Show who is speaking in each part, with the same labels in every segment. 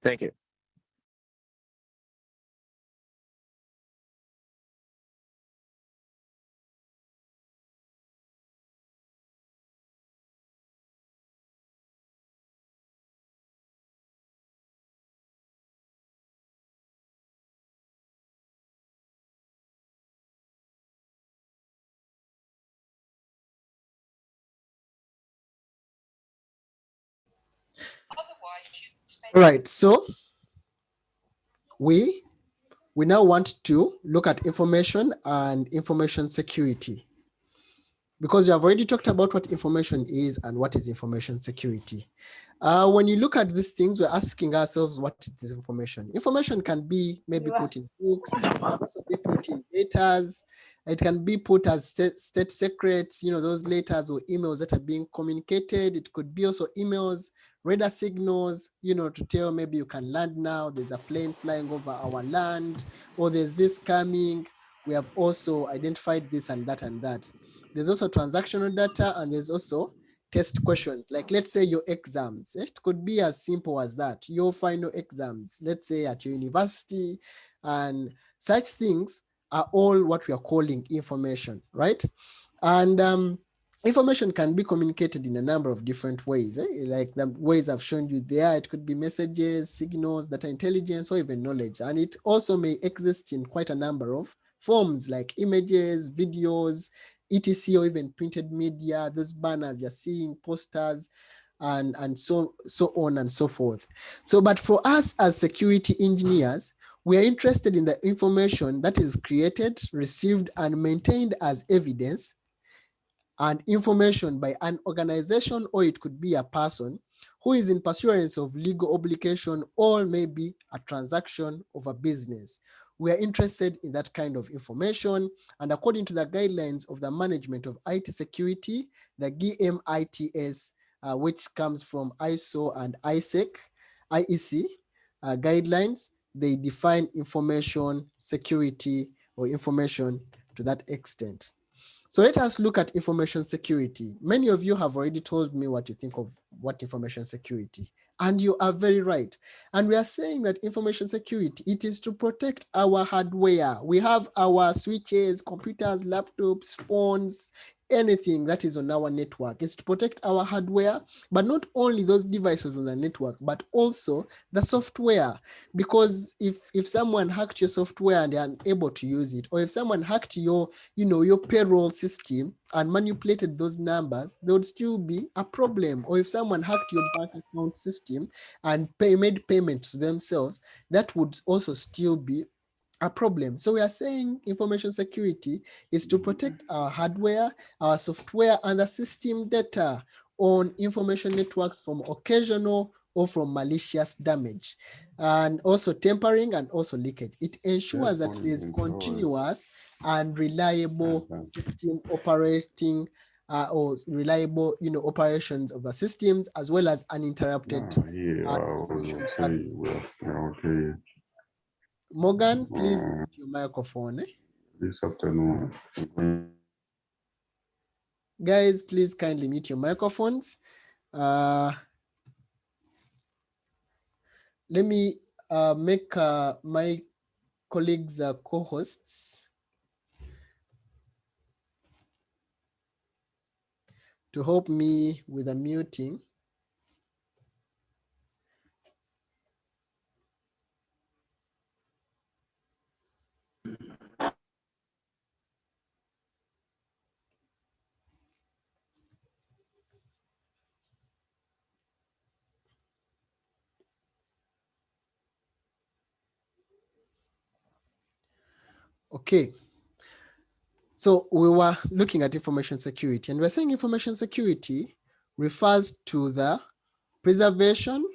Speaker 1: Thank you.
Speaker 2: All right, so we now want to look at information and information security, because you have already talked about what information is and what is information security. When you look at these things, we're asking ourselves, what is information? Information can be maybe put in books, it can also be put in letters, it can be put as state secrets, those letters or emails that are being communicated. It could be also emails, radar signals, to tell maybe you can land now, there's a plane flying over our land, or there's this coming, we have also identified this and that and that. There's also transactional data, and there's also test questions. Like, let's say your exams, it could be as simple as that. Your final exams, let's say at your university, and such things are all what we are calling information, right? And information can be communicated in a number of different ways, like the ways I've shown you there. It could be messages, signals, data intelligence, or even knowledge. And it also may exist in quite a number of forms, like images, videos, etc., or even printed media, those banners you're seeing, posters, and so on and so forth. So, but for us as security engineers, we are interested in the information that is created, received, and maintained as evidence and information by an organization, or it could be a person who is in pursuance of legal obligation, or maybe a transaction of a business. We are interested in that kind of information, and according to the guidelines of the management of IT security, the GMITS, which comes from ISO and IEC guidelines, they define information security or information to that extent. So let us look at information security. Many of you have already told me what you think of what information security, and you are very right. And we are saying that information security, it is to protect our hardware. We have our switches, computers, laptops, phones, anything that is on our network. It's to protect our hardware, but not only those devices on the network, but also the software. Because if someone hacked your software and they're unable to use it, or if someone hacked your payroll system and manipulated those numbers, there would still be a problem. Or if someone hacked your bank account system and made payments to themselves, that would also still be a problem. So we are saying information security is to protect our hardware, our software, and the system data on information networks from occasional or from malicious damage, and also tampering and also leakage. It ensures that there is continuous and reliable system operating or reliable operations of the systems, as well as uninterrupted information service. Morgan, please mute your microphone.
Speaker 3: This afternoon.
Speaker 2: Guys, please kindly mute your microphones. Let me make my colleagues co-hosts to help me with the muting. Okay. So we were looking at information security, and we're saying information security refers to the preservation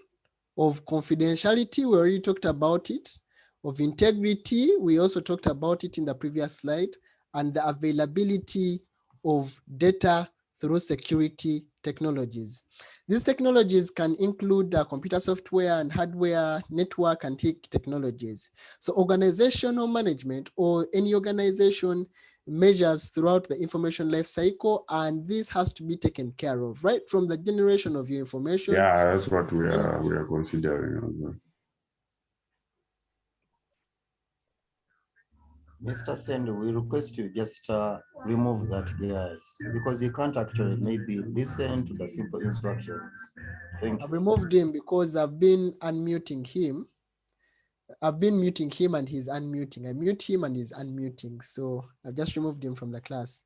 Speaker 2: of confidentiality. We already talked about it. Of integrity, we also talked about it in the previous slide, and the availability of data through security technologies. These technologies can include computer software and hardware, network and TIC technologies. So organizational management, or any organization, measures throughout the information life cycle, and this has to be taken care of, right? From the generation of your information.
Speaker 3: Yeah, that's what we are considering as well.
Speaker 1: Mr. Send, we request you just remove that guys because he can't actually maybe listen to the simple instructions. Thank
Speaker 2: I've
Speaker 1: you.
Speaker 2: removed him because I've been unmuting him. I've been muting him and he's unmuting. I mute him and he's unmuting. So I've just removed him from the class.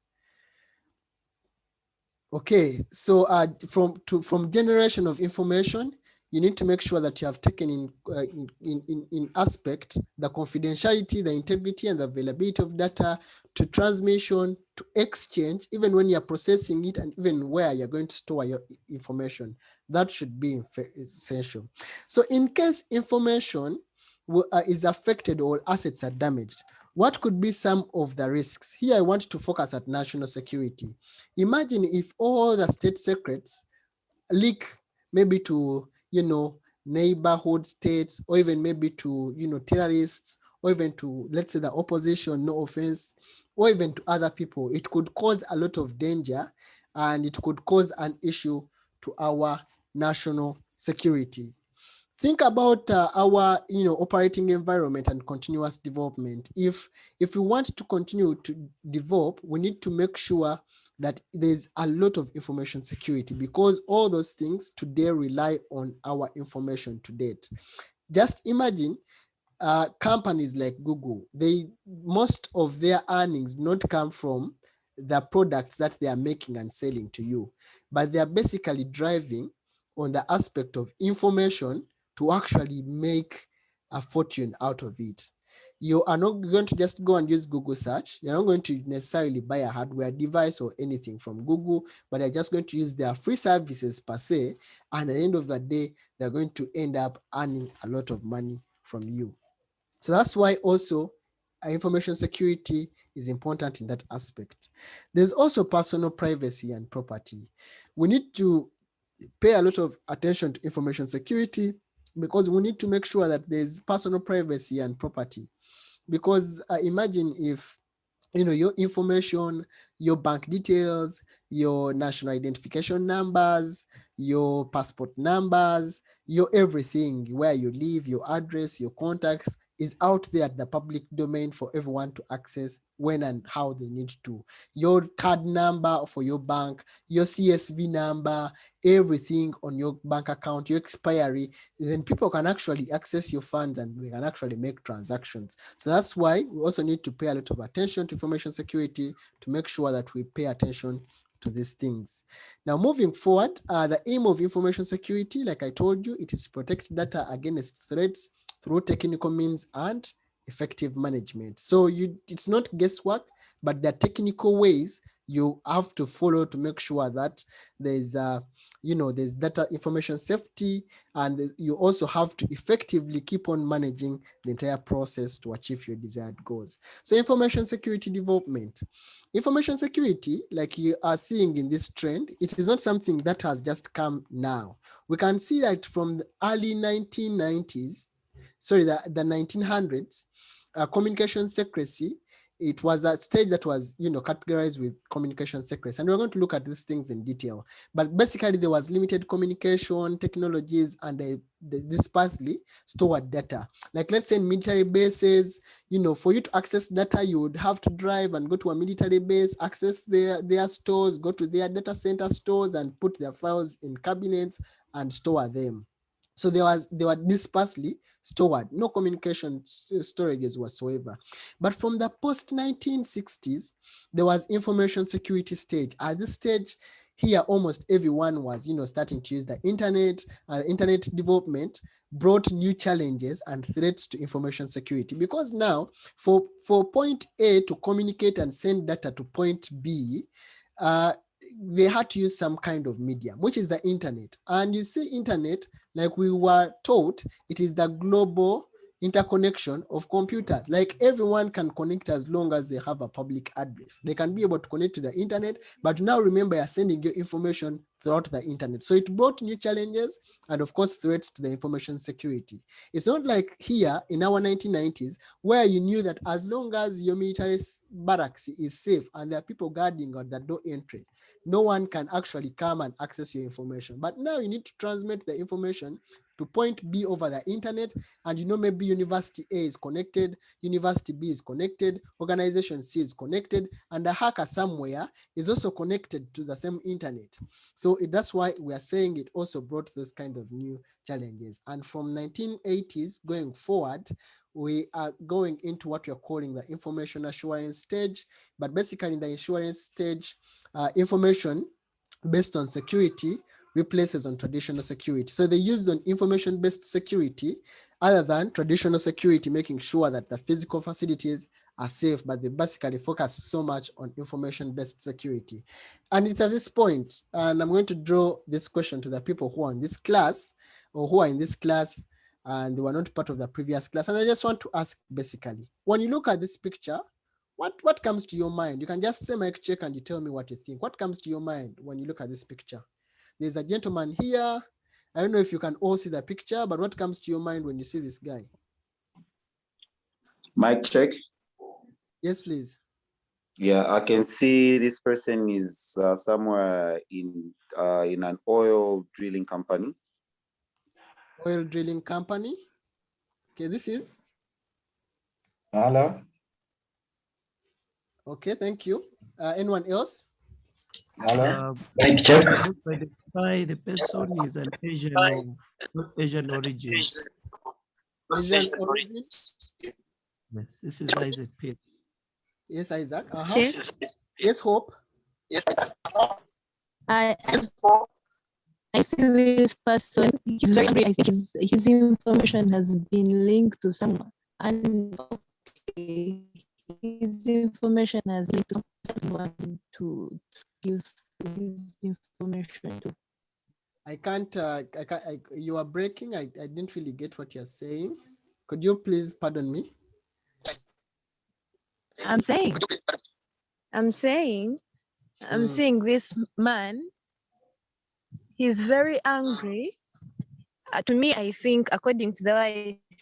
Speaker 2: Okay, so from generation of information, you need to make sure that you have taken in aspect the confidentiality, the integrity, and the availability of data, to transmission, to exchange, even when you're processing it, and even where you're going to store your information. That should be essential. So in case information is affected or assets are damaged, what could be some of the risks? Here I want to focus at national security. Imagine if all the state secrets leak, maybe to, neighborhood states, or even maybe to, terrorists, or even to, let's say, the opposition, no offense, or even to other people. It could cause a lot of danger, and it could cause an issue to our national security. Think about our operating environment and continuous development. If we want to continue to develop, we need to make sure that there's a lot of information security, because all those things today rely on our information to date. Just imagine companies like Google, most of their earnings not come from the products that they are making and selling to you, but they are basically driving on the aspect of information to actually make a fortune out of it. You are not going to just go and use Google search. You're not going to necessarily buy a hardware device or anything from Google, but they're just going to use their free services per se. And at the end of the day, they're going to end up earning a lot of money from you. So that's why also information security is important in that aspect. There's also personal privacy and property. We need to pay a lot of attention to information security, because we need to make sure that there's personal privacy and property. Because imagine if your information, your bank details, your national identification numbers, your passport numbers, your everything, where you live, your address, your contacts, is out there at the public domain for everyone to access when and how they need to. Your card number for your bank, your CSV number, everything on your bank account, your expiry, then people can actually access your funds and they can actually make transactions. So that's why we also need to pay a lot of attention to information security, to make sure that we pay attention to these things. Now, moving forward, the aim of information security, like I told you, it is to protect data against threats through technical means and effective management. So it's not guesswork, but there are technical ways you have to follow to make sure that there's there's data information safety, and you also have to effectively keep on managing the entire process to achieve your desired goals. So information security development. Information security, like you are seeing in this trend, it is not something that has just come now. We can see that from the early 1990s, the 1900s, communication secrecy, it was a stage that was categorized with communication secrecy, and we're going to look at these things in detail. But basically there was limited communication technologies, and they dispersely stored data. Like, let's say in military bases, for you to access data, you would have to drive and go to a military base, access their stores, go to their data center stores and put their files in cabinets and store them. So they were dispersely stored, no communication storages whatsoever. But from the post 1960s, there was information security stage. At this stage here, almost everyone was starting to use the internet. Internet development brought new challenges and threats to information security, because now for point A to communicate and send data to point B, they had to use some kind of medium, which is the internet. And you see, internet, like we were taught, it is the global interconnection of computers. Like, everyone can connect as long as they have a public address. They can be able to connect to the internet, but now remember, you're sending your information throughout the internet. So it brought new challenges and, of course, threats to the information security. It's not like here in our 1990s, where you knew that as long as your military barracks is safe and there are people guarding at the door entry, no one can actually come and access your information. But now you need to transmit the information to point B over the internet, and you know maybe university A is connected, university B is connected, organization C is connected, and a hacker somewhere is also connected to the same internet. So that's why we are saying it also brought those kind of new challenges. And from 1980s going forward, we are going into what you're calling the information assurance stage. But basically in the assurance stage, information based on security replaces on traditional security. So they used on information-based security other than traditional security, making sure that the physical facilities are safe, but they basically focus so much on information-based security. And it's at this point, and I'm going to draw this question to the people who are in this class or who are in this class and they were not part of the previous class. And I just want to ask basically, when you look at this picture, what comes to your mind? You can just say mic check and you tell me what you think. What comes to your mind when you look at this picture? There's a gentleman here. I don't know if you can all see the picture, but what comes to your mind when you see this guy?
Speaker 4: Mic check.
Speaker 2: Yes, please.
Speaker 4: Yeah, I can see this person is somewhere in an oil drilling company.
Speaker 2: Oil drilling company. Okay, this is.
Speaker 5: Hello.
Speaker 2: Okay, thank you. Anyone else?
Speaker 5: Hello.
Speaker 6: Mic check. Identify the person is an Asian of not Asian origin.
Speaker 2: Asian origin.
Speaker 6: Yes, this is Isaac Pitt.
Speaker 2: Yes, Isaac. Yes, Hope.
Speaker 7: Yes. I see this person. He's very angry. I think his information has been linked to someone, and okay, his information has been linked to someone to give his information to.
Speaker 2: I can't. You are breaking. I didn't really get what you're saying. Could you please pardon me?
Speaker 7: I'm saying this man, he's very angry. To me, I think, according to the way I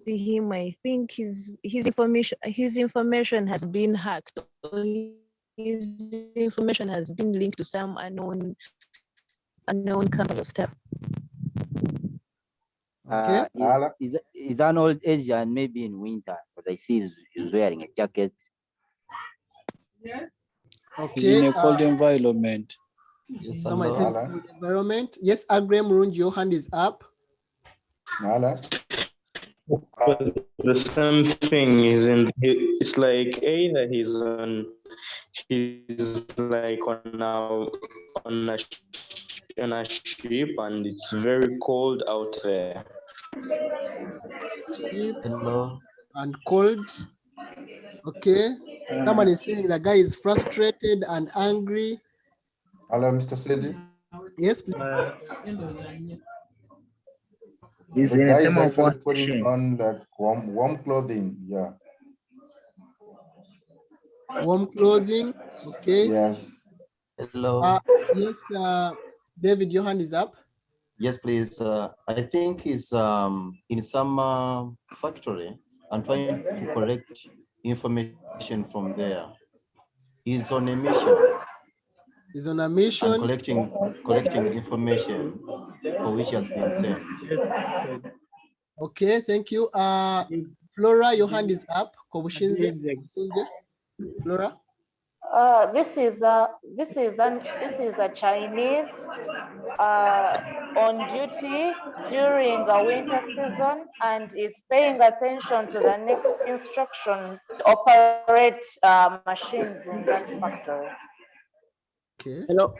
Speaker 7: see him, I think his information has been hacked, or his information has been linked to some unknown company or stuff.
Speaker 2: Okay.
Speaker 8: He's an old Asian, maybe in winter, because I see he's wearing a jacket.
Speaker 9: Yes.
Speaker 2: Okay.
Speaker 10: He's in a cold environment.
Speaker 1: Yes,
Speaker 2: Someone is in cold environment. Yes, Agrem Murungi, your hand is up.
Speaker 11: The same thing is it's like either he's like on a ship and it's very cold out there.
Speaker 1: Hello.
Speaker 2: And cold. Okay. Someone is saying the guy is frustrated and angry.
Speaker 5: Hello, Mr. Sedi.
Speaker 2: Yes, please.
Speaker 5: The guy is actually putting on like warm clothing. Yeah.
Speaker 2: Warm clothing. Okay.
Speaker 1: Yes. Hello.
Speaker 2: Yes, David, your hand is up.
Speaker 1: Yes, please. I think he's in some factory and trying to collect information from there. He's on a mission.
Speaker 2: He's on a mission.
Speaker 1: Collecting information for which has been sent.
Speaker 2: Okay, thank you. Flora, your hand is up. Flora.
Speaker 12: This is a Chinese on duty during a winter season and is paying attention to the next instruction to operate machines in that factory.
Speaker 2: Okay.
Speaker 13: Hello.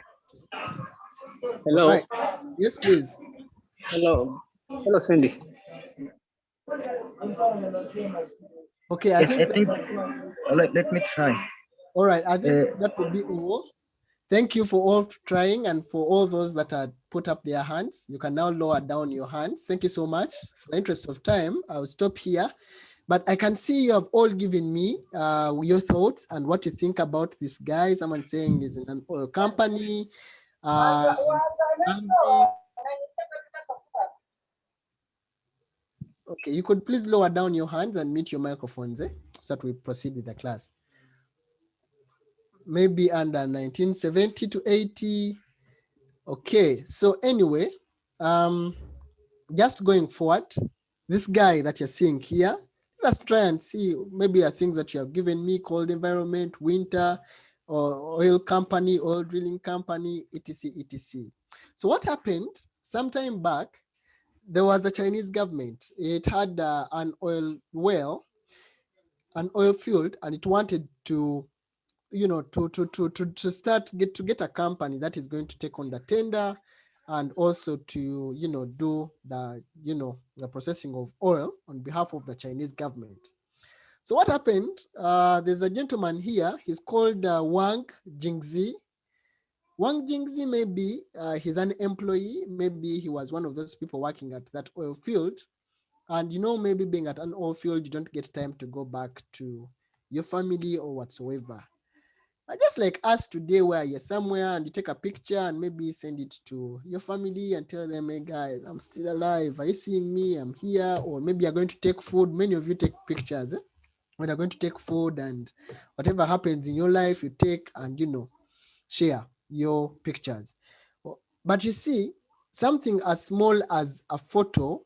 Speaker 13: Hello.
Speaker 2: Right. Yes, please.
Speaker 13: Hello. Hello, Cindy.
Speaker 2: Okay,
Speaker 8: I think let me try.
Speaker 2: All right, I think that would be all. Thank you for all trying and for all those that had put up their hands. You can now lower down your hands. Thank you so much. For the interest of time, I'll stop here. But I can see you have all given me your thoughts and what you think about this guy. Someone saying he's in an oil company. Okay, you could please lower down your hands and mute your microphones so that we proceed with the class. Maybe under 1970 to 80. Okay, so anyway, just going forward, this guy that you're seeing here, let's try and see maybe the things that you have given me: cold environment, winter, or oil company, oil drilling company, etc, etc. So what happened sometime back, there was a Chinese government. It had an oil well, an oil field, and it wanted to, to start to get a company that is going to take on the tender, and also to, do the, the processing of oil on behalf of the Chinese government. So what happened? There's a gentleman here. He's called Wang Jingzi. Wang Jingzi, maybe he's an employee. Maybe he was one of those people working at that oil field. And maybe being at an oil field, you don't get time to go back to your family or whatsoever. Just like us today, where you're somewhere and you take a picture and maybe send it to your family and tell them, hey guys, I'm still alive. Are you seeing me? I'm here. Or maybe you're going to take food. Many of you take pictures when you're going to take food, and whatever happens in your life, you take and, share your pictures. But you see, something as small as a photo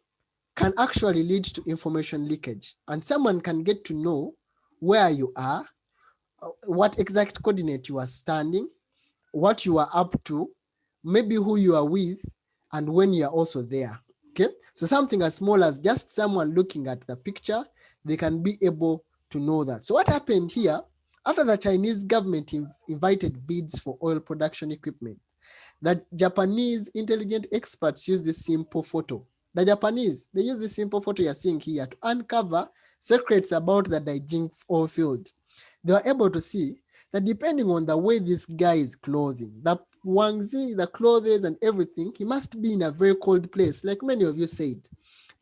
Speaker 2: can actually lead to information leakage, and someone can get to know where you are, what exact coordinate you are standing, what you are up to, maybe who you are with, and when you are also there. Okay, so something as small as just someone looking at the picture, they can be able to know that. So what happened here, after the Chinese government invited bids for oil production equipment, the Japanese intelligent experts use this simple photo. The Japanese, they use this simple photo you're seeing here to uncover secrets about the Daijing oil field. They were able to see that depending on the way this guy is clothing, the Wangzi, the clothes and everything, he must be in a very cold place, like many of you said.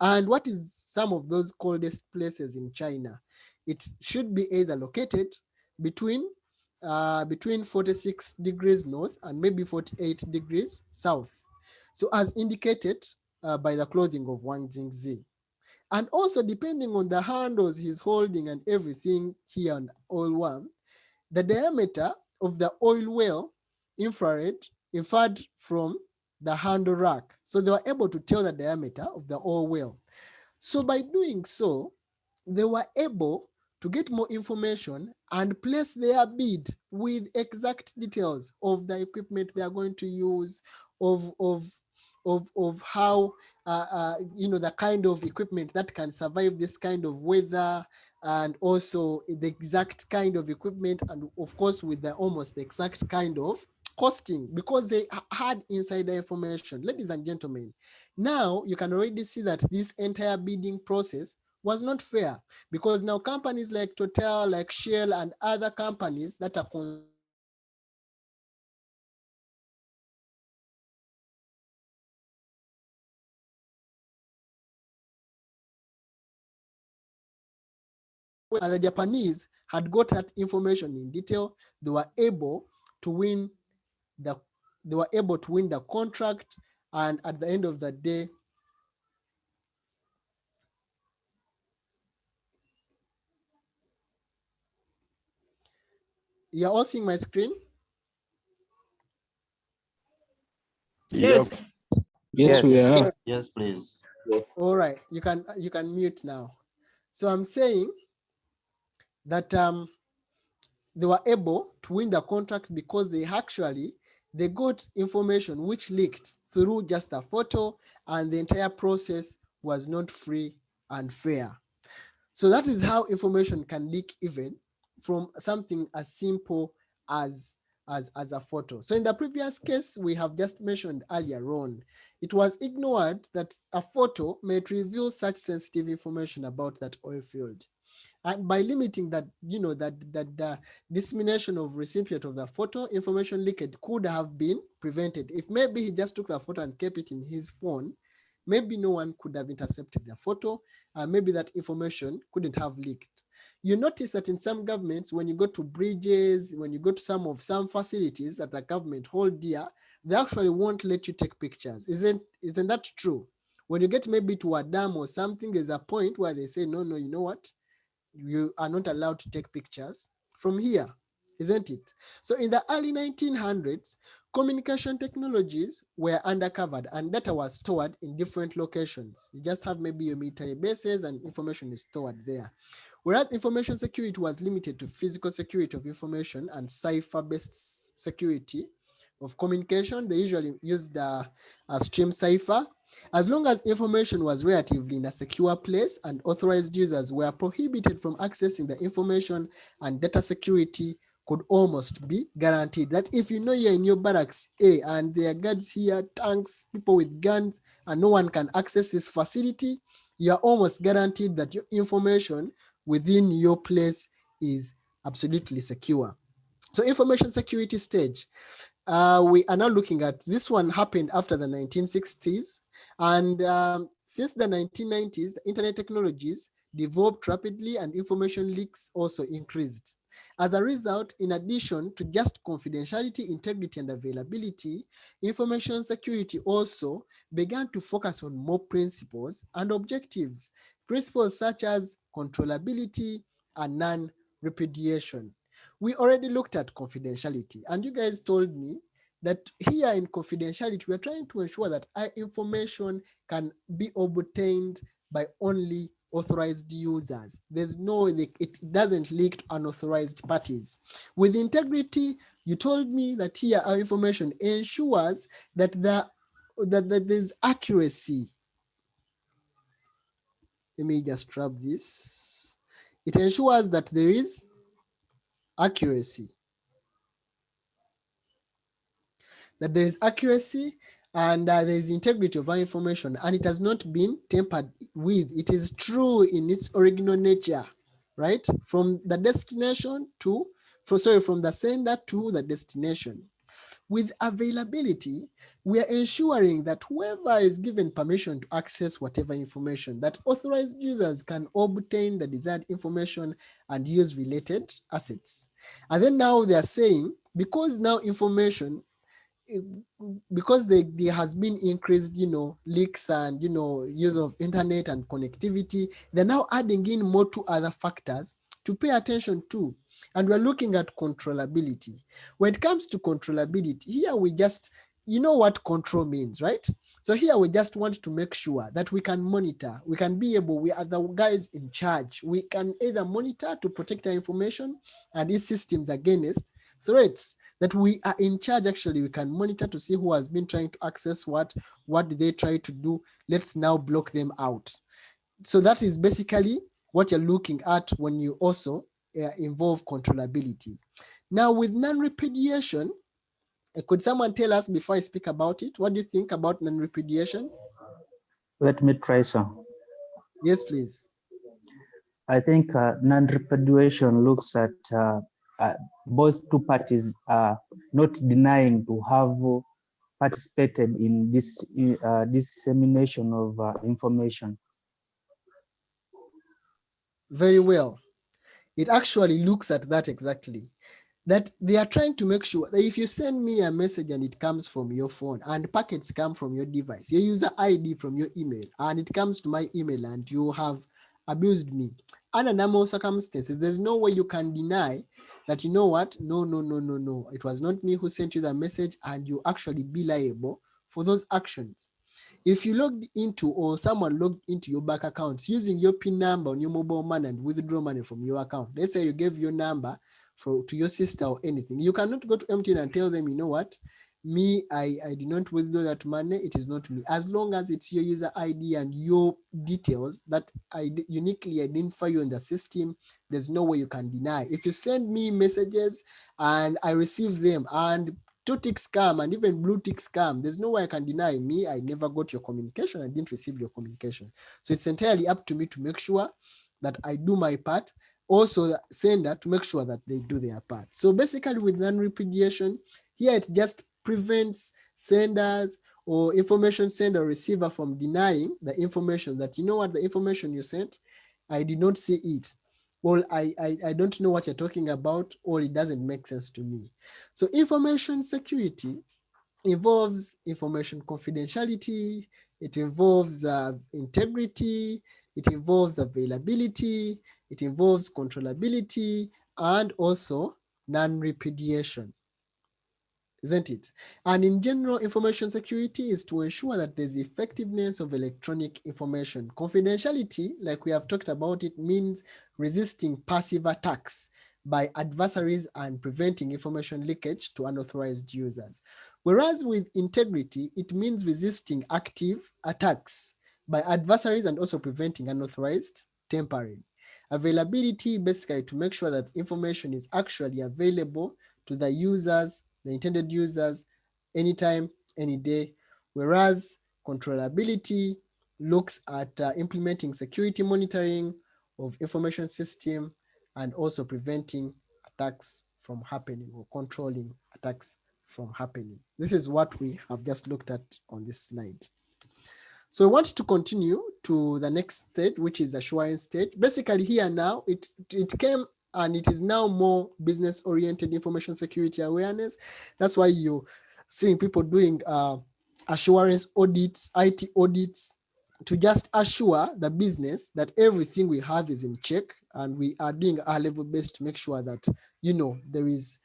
Speaker 2: And what is some of those coldest places in China? It should be either located between 46 degrees north and maybe 48 degrees south. So as indicated by the clothing of Wang Jingzi. And also depending on the handles he's holding and everything here on oil one, the diameter of the oil well infrared inferred from the handle rack. So they were able to tell the diameter of the oil well. So by doing so, they were able to get more information and place their bid with exact details of the equipment they are going to use, of how the kind of equipment that can survive this kind of weather, and also the exact kind of equipment, and of course with the almost the exact kind of costing, because they had insider information. Ladies and gentlemen, now you can already see that this entire bidding process was not fair, because now companies like Total, like Shell, and other companies that are and the Japanese had got that information in detail, they were able to win the contract, and at the end of the day, you're all seeing my screen?
Speaker 6: Yes.
Speaker 10: Yes, we are.
Speaker 1: Yes, please.
Speaker 2: All right, you can mute now. So I'm saying that they were able to win the contract because they got information which leaked through just a photo, and the entire process was not free and fair. So that is how information can leak, even from something as simple as a photo. So in the previous case we have just mentioned earlier on, it was ignored that a photo might reveal such sensitive information about that oil field. And by limiting that, that the dissemination of recipient of the photo, information leakage could have been prevented. If maybe he just took the photo and kept it in his phone, maybe no one could have intercepted the photo, maybe that information couldn't have leaked. You notice that in some governments, when you go to bridges, when you go to some facilities that the government hold dear, they actually won't let you take pictures. Isn't that true? When you get maybe to a dam or something, there's a point where they say, no, you know what? You are not allowed to take pictures from here, isn't it? So in the early 1900s, Communication technologies were undercovered and data was stored in different locations. You just have maybe your military bases and information is stored there. Whereas information security was limited to physical security of information and cipher-based security of communication. They usually used a stream cipher. As long as information was relatively in a secure place and authorized users were prohibited from accessing the information, and data security could almost be guaranteed. That if you know you're in your barracks A and there are guards here, tanks, people with guns, and no one can access this facility, you're almost guaranteed that your information within your place is absolutely secure. So information security stage. We are now looking at this one happened after the 1960s, and since the 1990s, the internet technologies developed rapidly and information leaks also increased. As a result, in addition to just confidentiality, integrity, and availability, information security also began to focus on more principles and objectives, principles such as controllability and non-repudiation. We already looked at confidentiality, and you guys told me that here in confidentiality, we're trying to ensure that our information can be obtained by only authorized users. There's no, it doesn't leak to unauthorized parties. With integrity, you told me that here our information ensures that there's accuracy. Let me just grab this. It ensures that there is accuracy. That there is accuracy and there is integrity of our information, and it has not been tampered with. It is true in its original nature, right? From the destination to, from the sender to the destination. With availability, we are ensuring that whoever is given permission to access whatever information, that authorized users can obtain the desired information and use related assets. And then now they are saying, because now information, because there has been increased, leaks and, use of internet and connectivity, they're now adding in more to other factors to pay attention to. And we're looking at controllability. When it comes to controllability, here we just, you know what control means, right? So here we just want to make sure that we can monitor, we can be able, we are the guys in charge. We can either monitor to protect our information and these systems against threats, that we are in charge. Actually, we can monitor to see who has been trying to access what did they try to do. Let's now block them out. So that is basically what you're looking at when you also involve controllability. Now with non-repudiation, could someone tell us before I speak about it, what do you think about non-repudiation?
Speaker 9: Let me try some.
Speaker 2: Yes, please.
Speaker 9: I think non-repudiation looks at both two parties not denying to have participated in this dissemination of information.
Speaker 2: Very well. It actually looks at that exactly. That they are trying to make sure that if you send me a message and it comes from your phone and packets come from your device, your user ID from your email, and it comes to my email and you have abused me, under normal circumstances, there's no way you can deny that, you know what, no, it was not me who sent you the message, and you actually be liable for those actions. If you logged into, or someone logged into your bank accounts using your PIN number on your mobile money and withdraw money from your account, let's say you gave your number to your sister or anything, you cannot go to MTN and tell them, you know what, me, I did not withdraw that money, it is not me. As long as it's your user ID and your details that I uniquely identify you in the system, there's no way you can deny. If you send me messages and I receive them and 2 ticks come and even blue ticks come, there's no way I can deny me, I never got your communication, I didn't receive your communication. So it's entirely up to me to make sure that I do my part. Also the sender to make sure that they do their part. So basically with non-repudiation, here it just prevents senders or information sender or receiver from denying the information, that, you know what, the information you sent, I did not see it. Well, I don't know what you're talking about, or it doesn't make sense to me. So information security involves information confidentiality, it involves integrity, it involves availability, it involves controllability, and also non-repudiation. isn't it? And in general, information security is to ensure that there's effectiveness of electronic information. Confidentiality, like we have talked about, it means resisting passive attacks by adversaries and preventing information leakage to unauthorized users. Whereas with integrity, it means resisting active attacks by adversaries and also preventing unauthorized tampering. Availability, basically to make sure that information is actually available to the users, the intended users, anytime, any day. Whereas controllability looks at implementing security monitoring of information system and also preventing attacks from happening or controlling attacks from happening. This is what we have just looked at on this slide. So we want to continue to the next stage, which is assurance stage. Basically here now, it came and it is now more business-oriented information security awareness. That's why you're seeing people doing assurance audits, IT audits, to just assure the business that everything we have is in check, and we are doing our level best to make sure that, you know, there's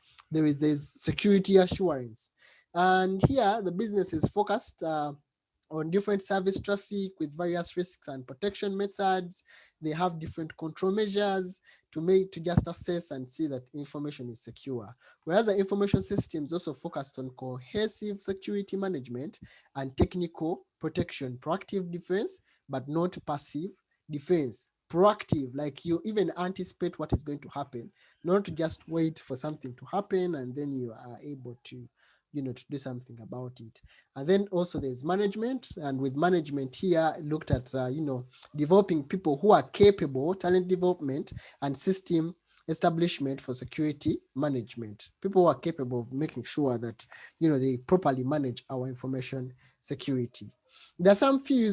Speaker 2: security assurance. And here the business is focused on different service traffic with various risks and protection methods. They have different control measures to just assess and see that information is secure. Whereas the information systems also focused on cohesive security management and technical protection, proactive defense, but not passive defense. Proactive, like you even anticipate what is going to happen, not to just wait for something to happen and then you are able to, you know, to do something about it. And then also there's management, and with management here looked at you know, developing people who are capable, talent development and system establishment for security management. People who are capable of making sure that, you know, they properly manage our information security. There are some few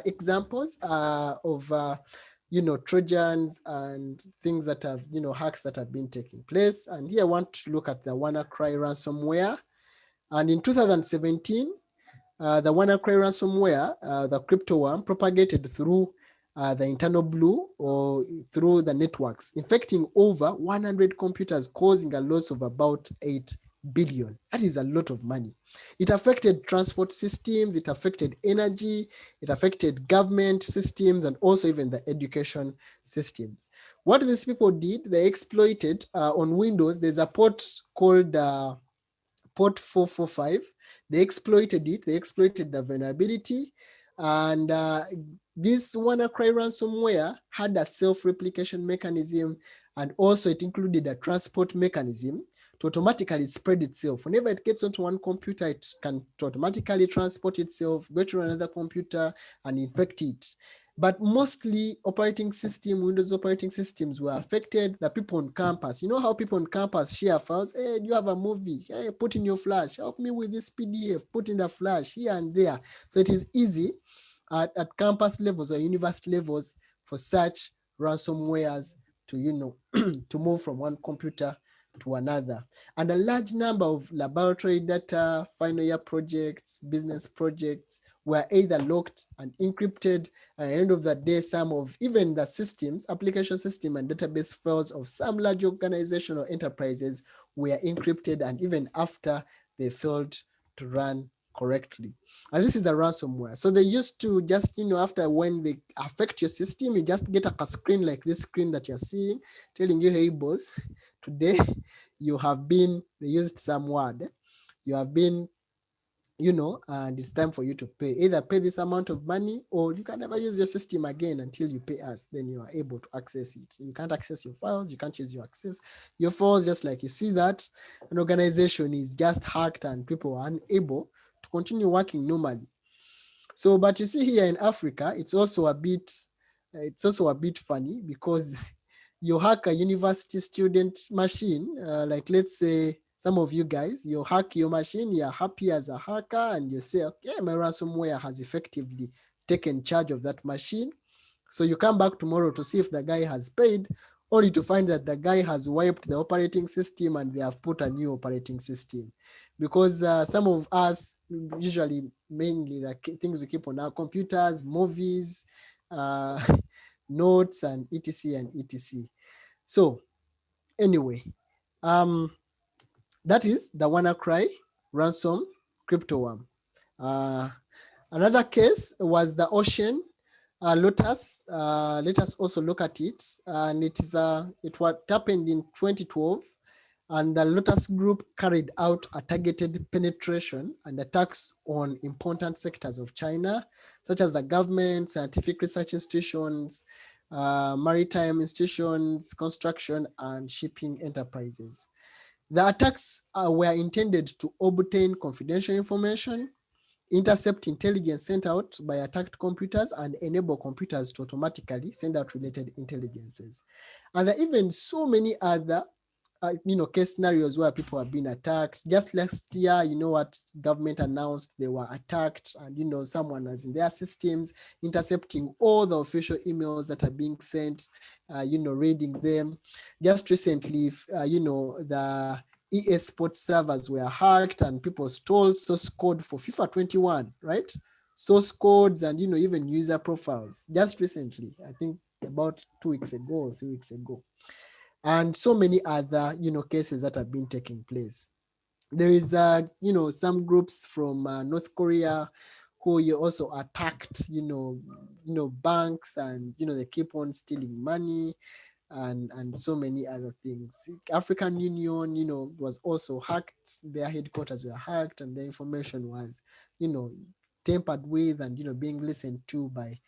Speaker 2: examples of you know, Trojans and things that have, you know, hacks that have been taking place. And here I want to look at the WannaCry ransomware. And in 2017, the WannaCry ransomware, the crypto worm, propagated through the internal blue or through the networks, infecting over 100 computers, causing a loss of about 8 billion. That is a lot of money. It affected transport systems, it affected energy, it affected government systems, and also even the education systems. What these people did, they exploited on Windows, there's a port called port 445. They exploited it. They exploited the vulnerability. And this WannaCry ransomware had a self-replication mechanism, and also it included a transport mechanism to automatically spread itself. Whenever it gets onto one computer, it can automatically transport itself, go to another computer and infect it. But mostly operating system, Windows operating systems were affected. The people on campus, you know how people on campus share files? Hey, you have a movie? Hey, put in your flash. Help me with this PDF. Put in the flash here and there. So it is easy at campus levels or university levels for such ransomwares to, you know, to move from one computer to another. And a large number of laboratory data, final year projects, business projects were either locked and encrypted. At the end of the day, some of even the systems, application system and database files of some large organizations or enterprises were encrypted, and even after they failed to run correctly. And this is a ransomware. So they used to just, you know, after when they affect your system, you just get a screen like this screen that you're seeing, telling you, hey boss, today you have been, they used some word, you have been, you know, and it's time for you to pay. Either pay this amount of money, or you can never use your system again until you pay us. Then you are able to access it. You can't access your files. You can't use your files, just like you see that an organization is just hacked and people are unable to continue working normally. So, but you see here in Africa, it's also a bit funny, because you hack a university student machine, like let's say some of you guys, you hack your machine, you're happy as a hacker, and you say, okay, my ransomware has effectively taken charge of that machine. So you come back tomorrow to see if the guy has paid, only to find that the guy has wiped the operating system and they have put a new operating system. Because some of us, usually mainly the things we keep on our computers, movies, notes, and etc and etc. So anyway, that is the WannaCry ransom crypto worm. Another case was the ocean Lotus. Let us also look at it, and it what happened in 2012, and the Lotus group carried out a targeted penetration and attacks on important sectors of China, such as the government, scientific research institutions, maritime institutions, construction, and shipping enterprises. The attacks were intended to obtain confidential information, intercept intelligence sent out by attacked computers, and enable computers to automatically send out related intelligences. And there are even so many other case scenarios where people have been attacked. Just last year, what government announced, they were attacked, and someone was in their systems intercepting all the official emails that are being sent, reading them. Just recently, the EA Sports servers were hacked and people stole source code for FIFA 21, right? Source codes and even user profiles. Just recently, I think about 2 weeks ago or 3 weeks ago. And so many other cases that have been taking place. There is some groups from North Korea who you also attacked banks, and they keep on stealing money and so many other things. African Union was also hacked. Their headquarters were hacked, and the information was tampered with and being listened to by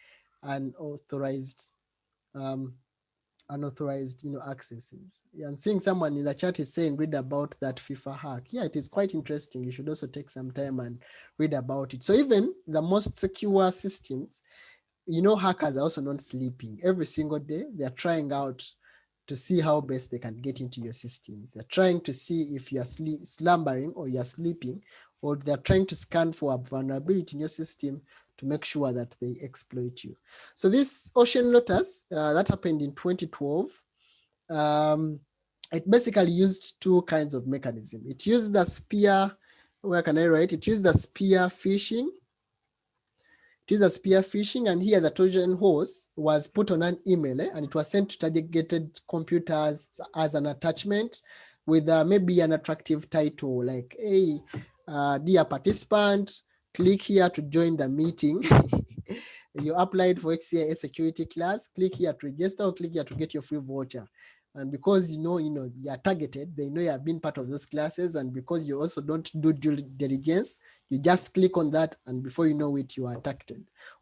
Speaker 2: unauthorized accesses. Yeah, I'm seeing someone in the chat is saying read about that FIFA hack. Yeah, it is quite interesting. You should also take some time and read about it. So even the most secure systems, hackers are also not sleeping. Every single day they're trying out to see how best they can get into your systems. They're trying to see if you're slumbering or you're sleeping, or they're trying to scan for a vulnerability in your system to make sure that they exploit you. So this Ocean Lotus, that happened in 2012, it basically used two kinds of mechanism. It used the spear, where can I write? It used the spear phishing. It used the spear phishing, and here the Trojan horse was put on an email, and it was sent to targeted computers as an attachment with maybe an attractive title like, hey, dear participant, click here to join the meeting. You applied for HCIA security class, click here to register, or click here to get your free voucher. And because you are targeted, they know you have been part of those classes, and because you also don't do due diligence, you just click on that, and before you know it, you are attacked.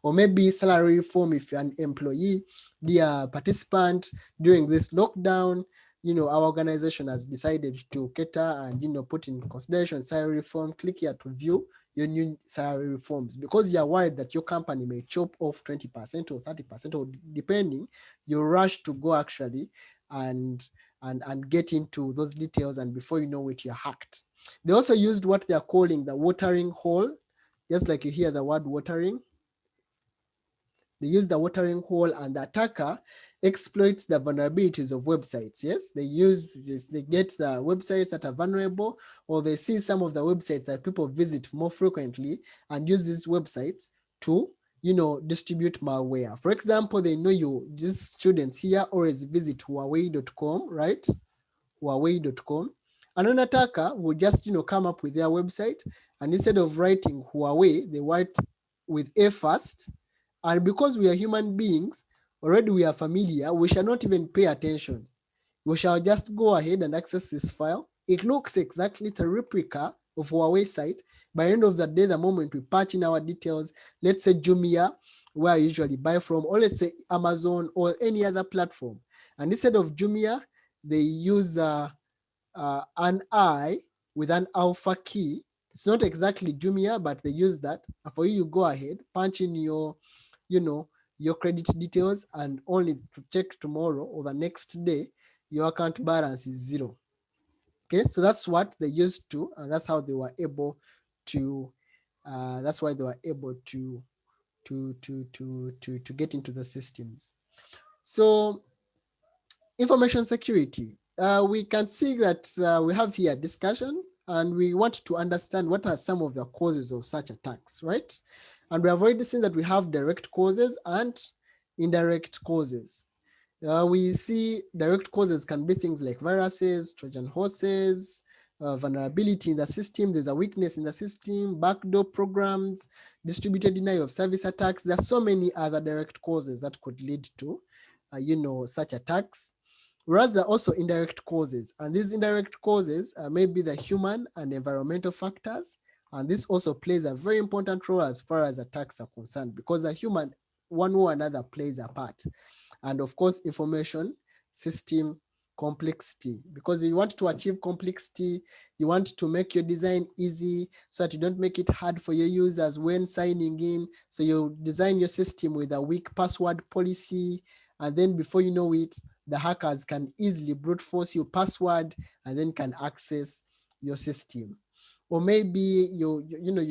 Speaker 2: Or maybe salary reform if you're an employee, dear participant, during this lockdown, our organization has decided to cater and put in consideration salary reform. Click here to view your new salary reforms, because you're worried that your company may chop off 20% or 30%, or depending, you rush to go actually and get into those details, and before you know it, you're hacked. They also used what they're calling the watering hole, just like you hear the word watering. They use the watering hole, and the attacker exploits the vulnerabilities of websites. Yes, they use this, they get the websites that are vulnerable, or they see some of the websites that people visit more frequently and use these websites to distribute malware. For example, they know these students here always visit Huawei.com, right? Huawei.com. And an attacker will just come up with their website, and instead of writing Huawei, they write with A first. And because we are human beings, already we are familiar, we shall not even pay attention. We shall just go ahead and access this file. It looks exactly, it's a replica of Huawei site. By the end of the day, the moment we patch in our details, let's say Jumia, where I usually buy from, or let's say Amazon or any other platform. And instead of Jumia, they use an I with an alpha key. It's not exactly Jumia, but they use that. And for you go ahead, punch in your credit details, and only to check tomorrow or the next day, your account balance is zero. Okay, so that's what they used to, and that's how they were able to. That's why they were able to get into the systems. So, information security. We can see that we have here a discussion, and we want to understand what are some of the causes of such attacks, right? And we have already seen that we have direct causes and indirect causes. We see direct causes can be things like viruses, Trojan horses, vulnerability in the system, there's a weakness in the system, backdoor programs, distributed denial of service attacks. There are so many other direct causes that could lead to, such attacks. Whereas there are also indirect causes, and these indirect causes may be the human and environmental factors. And this also plays a very important role as far as attacks are concerned, because the human, one or another, plays a part. And of course, information system complexity, because you want to achieve complexity, you want to make your design easy so that you don't make it hard for your users when signing in. So you design your system with a weak password policy, and then before you know it, the hackers can easily brute force your password and then can access your system. Or maybe you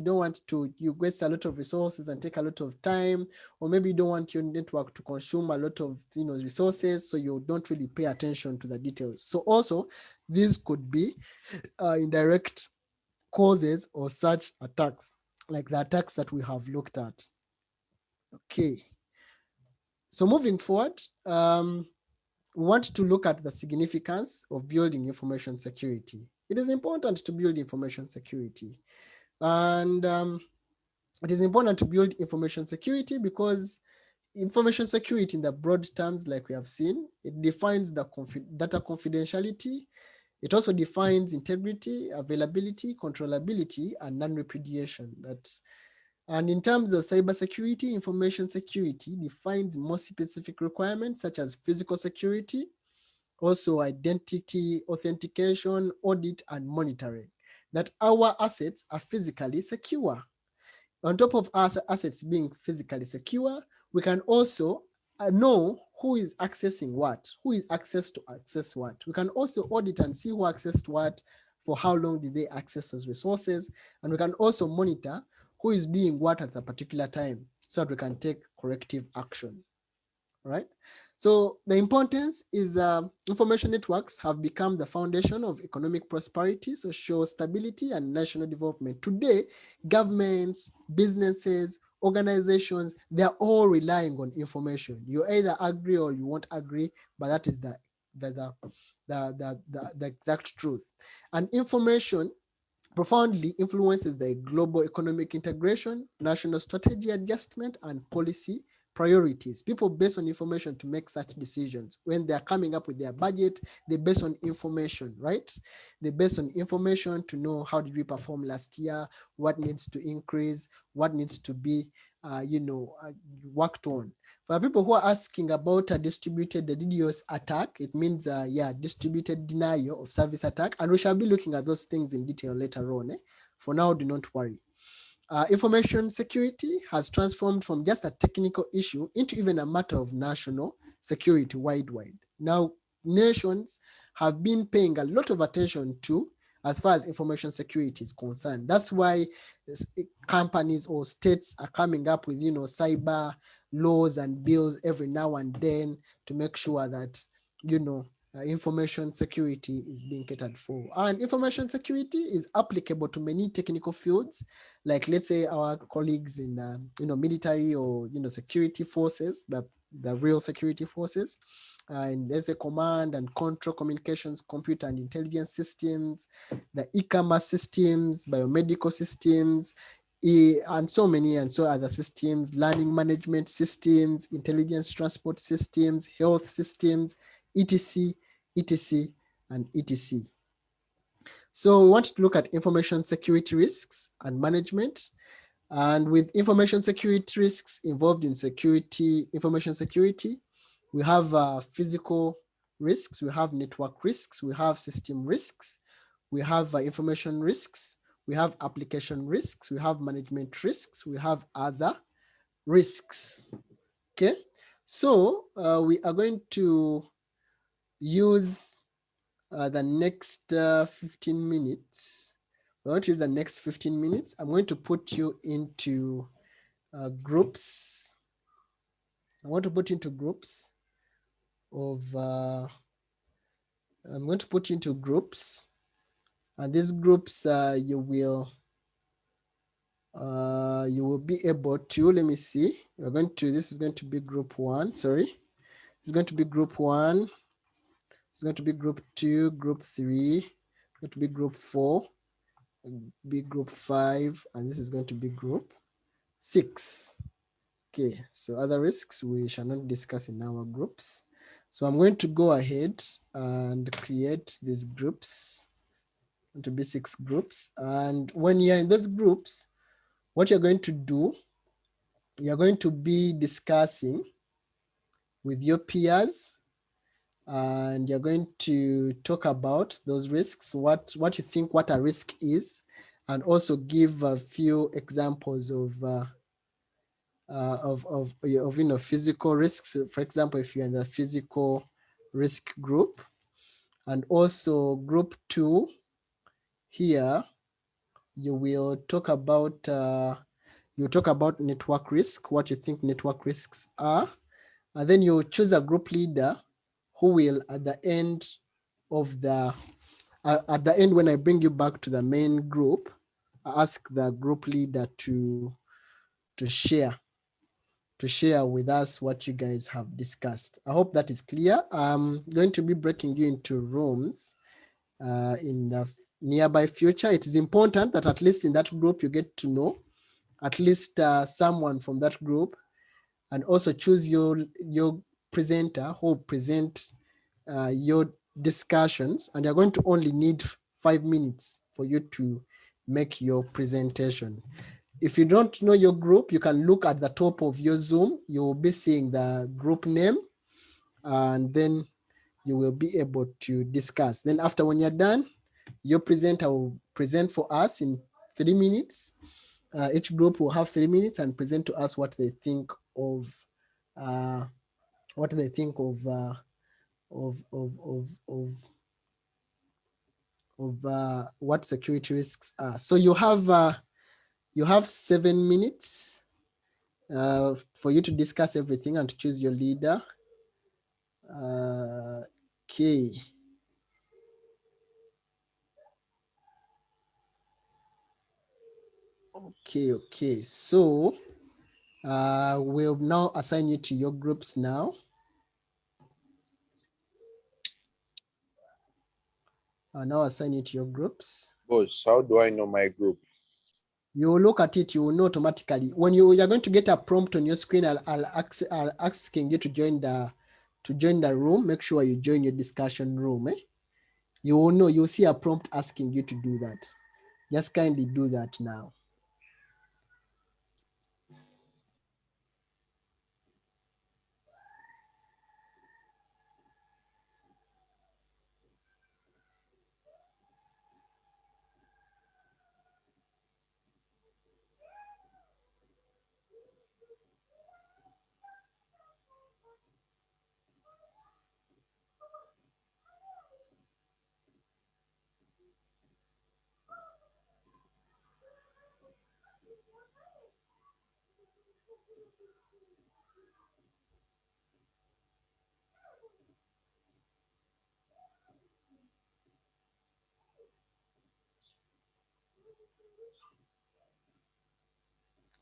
Speaker 2: don't want to, you waste a lot of resources and take a lot of time, or maybe you don't want your network to consume a lot of resources, so you don't really pay attention to the details. So also these could be indirect causes of such attacks, like the attacks that we have looked at. Okay, so moving forward, we want to look at the significance of building information security. It is important to build information security. And it is important to build information security because information security in the broad terms, like we have seen, it defines the data confidentiality. It also defines integrity, availability, controllability, and non-repudiation. And in terms of cybersecurity, information security defines more specific requirements such as physical security, also identity authentication, audit, and monitoring, that our assets are physically secure. On top of our assets being physically secure, we can also know who is accessing what, who is access to access what. We can also audit and see who accessed what, for how long did they access those resources, and we can also monitor who is doing what at a particular time so that we can take corrective action. Right? So the importance is information networks have become the foundation of economic prosperity, social stability, and national development. Today, governments, businesses, organizations, they're all relying on information. You either agree or you won't agree, but that is the exact truth. And information profoundly influences the global economic integration, national strategy adjustment, and policy priorities. People base on information to make such decisions. When they're coming up with their budget, they base on information, right? They base on information to know how did we perform last year, what needs to increase, what needs to be worked on. For people who are asking about a distributed DDoS attack, it means distributed denial of service attack, and we shall be looking at those things in detail later on. For now, do not worry. Information security has transformed from just a technical issue into even a matter of national security worldwide. Now, nations have been paying a lot of attention to as far as information security is concerned. That's why companies or states are coming up with, cyber laws and bills every now and then to make sure that, information security is being catered for. And information security is applicable to many technical fields, like let's say our colleagues in military or security forces, the real security forces, and there's a command and control, communications, computer and intelligence systems, the e-commerce systems, biomedical systems, and so many and so other systems, learning management systems, intelligence transport systems, health systems, etc, etc, and etc. So we want to look at information security risks and management. And with information security risks involved in information security, we have physical risks, we have network risks, we have system risks, we have information risks, we have application risks, we have management risks, we have other risks. Okay, so we are going to use the next 15 minutes. We're going to use the next 15 minutes. I'm going to put you into groups. I want to put you into groups of, I'm going to put you into groups, and these groups you will be able to, let me see, this is going to be group 1, sorry. It's going to be group 1, it's going to be group 2, group 3, to be group 4, be group 5, and this is going to be group 6. Okay, so other risks we shall not discuss in our groups. So I'm going to go ahead and create these groups to be 6 groups. And when you're in those groups, what you're going to do, you're going to be discussing with your peers, and you're going to talk about those risks, what you think what a risk is, and also give a few examples of physical risks. For example, if you're in the physical risk group, and also group 2 here, you will talk about network risk, what you think network risks are, and then you choose a group leader who will at the end when I bring you back to the main group, ask the group leader to share with us what you guys have discussed. I hope that is clear. I'm going to be breaking you into rooms in the nearby future. It is important that at least in that group you get to know at least someone from that group, and also choose your presenter who present your discussions, and you're going to only need 5 minutes for you to make your presentation. If you don't know your group, you can look at the top of your Zoom. You will be seeing the group name, and then you will be able to discuss. Then after, when you're done, your presenter will present for us in 3 minutes. Each group will have 3 minutes and present to us what they think of what security risks are. So you have 7 minutes for you to discuss everything and to choose your leader. Okay. Okay. So we'll now assign you to your groups now. I'll now assign you to your groups.
Speaker 14: Boss, how do I know my group?
Speaker 2: You will look at it, you will know automatically. When you're going to get a prompt on your screen, I'll asking you to join the room. Make sure you join your discussion room. You will know, you'll see a prompt asking you to do that. Just kindly do that now.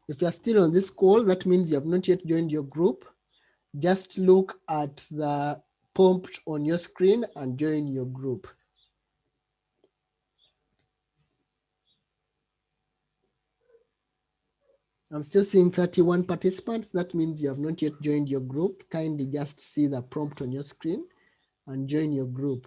Speaker 2: If you're still on this call, that means you have not yet joined your group. Just look at the prompt on your screen and join your group. I'm still seeing 31 participants. That means you have not yet joined your group. Kindly just see the prompt on your screen and join your group.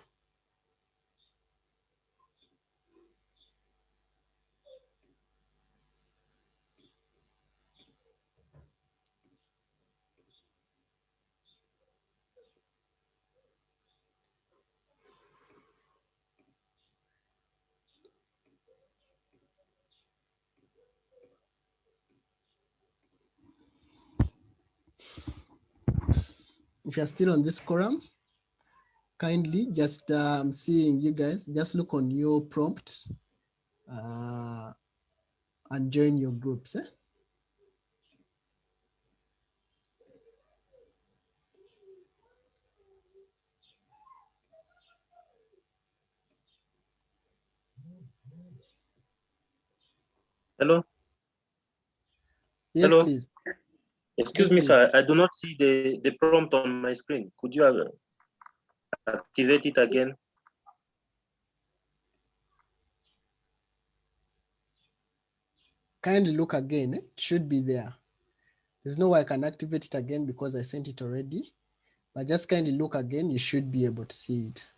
Speaker 2: If you're still on this quorum, kindly just seeing you guys, just look on your prompt and join your groups.
Speaker 11: Hello?
Speaker 2: Yes,
Speaker 11: Hello?
Speaker 2: please.
Speaker 11: Excuse
Speaker 2: Yes,
Speaker 11: me,
Speaker 2: please.
Speaker 11: sir. I do not see the prompt on my screen. Could you activate it again?
Speaker 2: Kindly look again. It should be there. There's no way I can activate it again because I sent it already. But just kindly look again. You should be able to see it.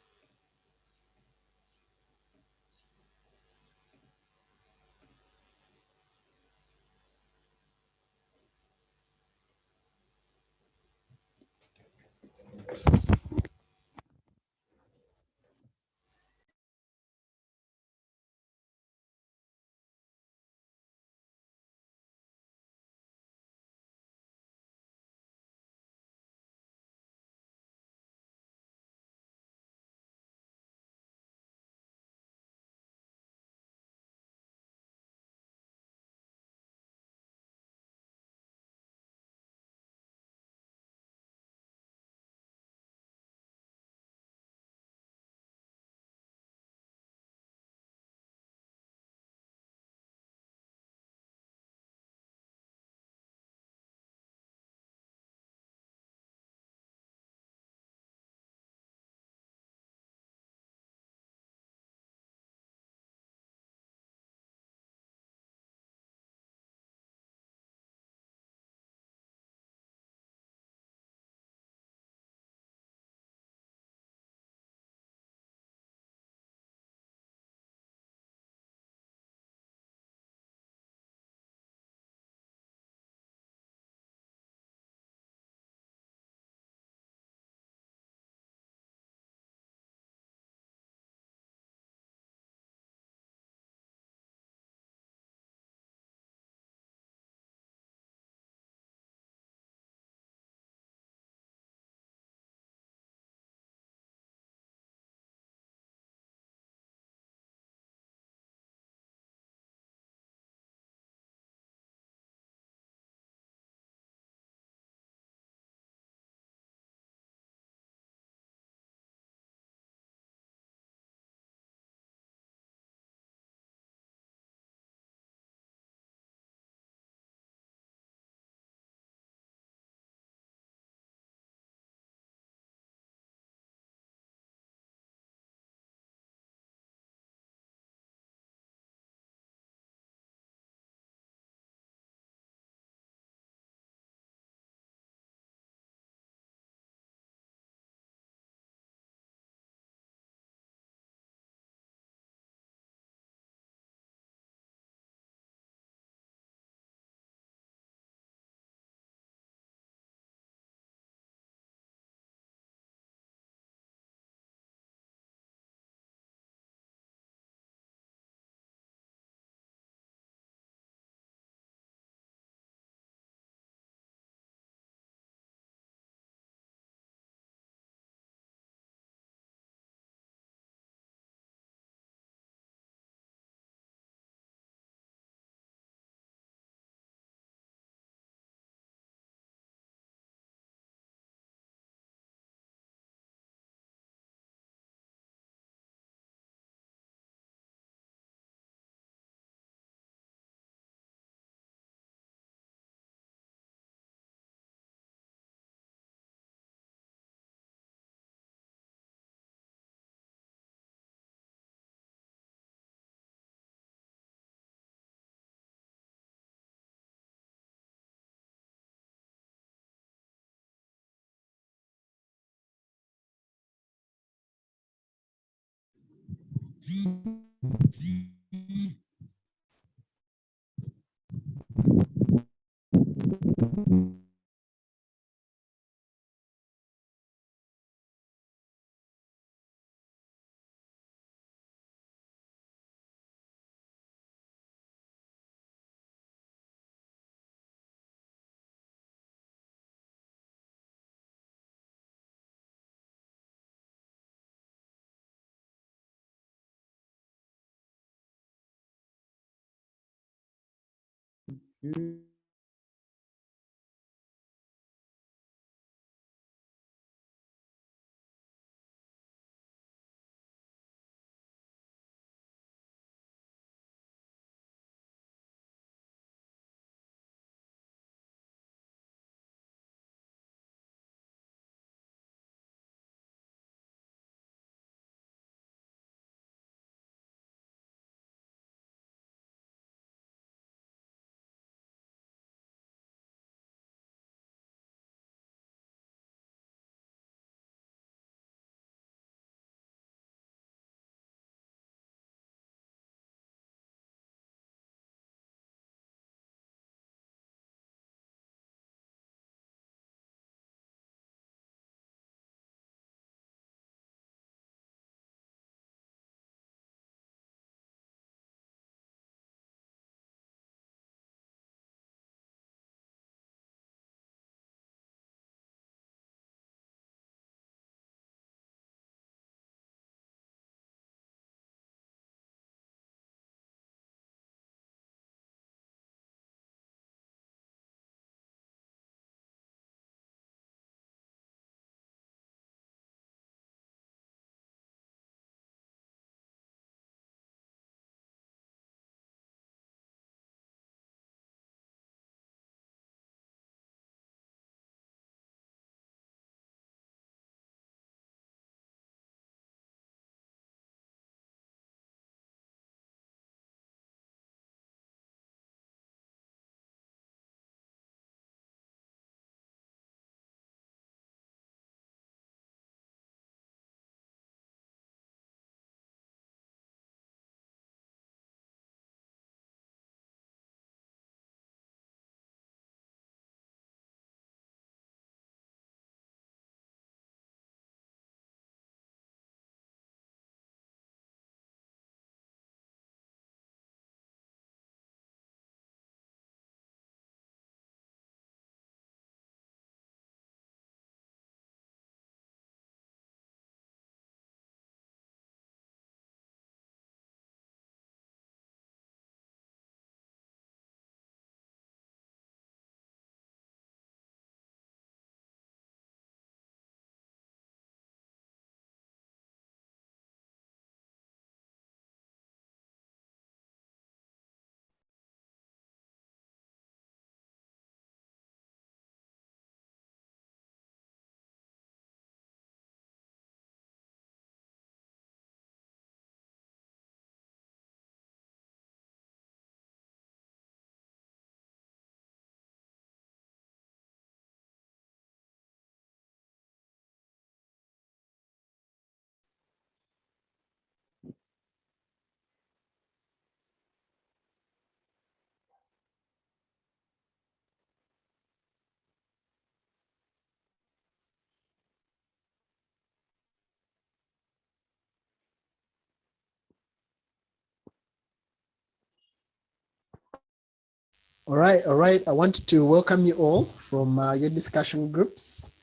Speaker 2: All right. I want to welcome you all from your discussion groups.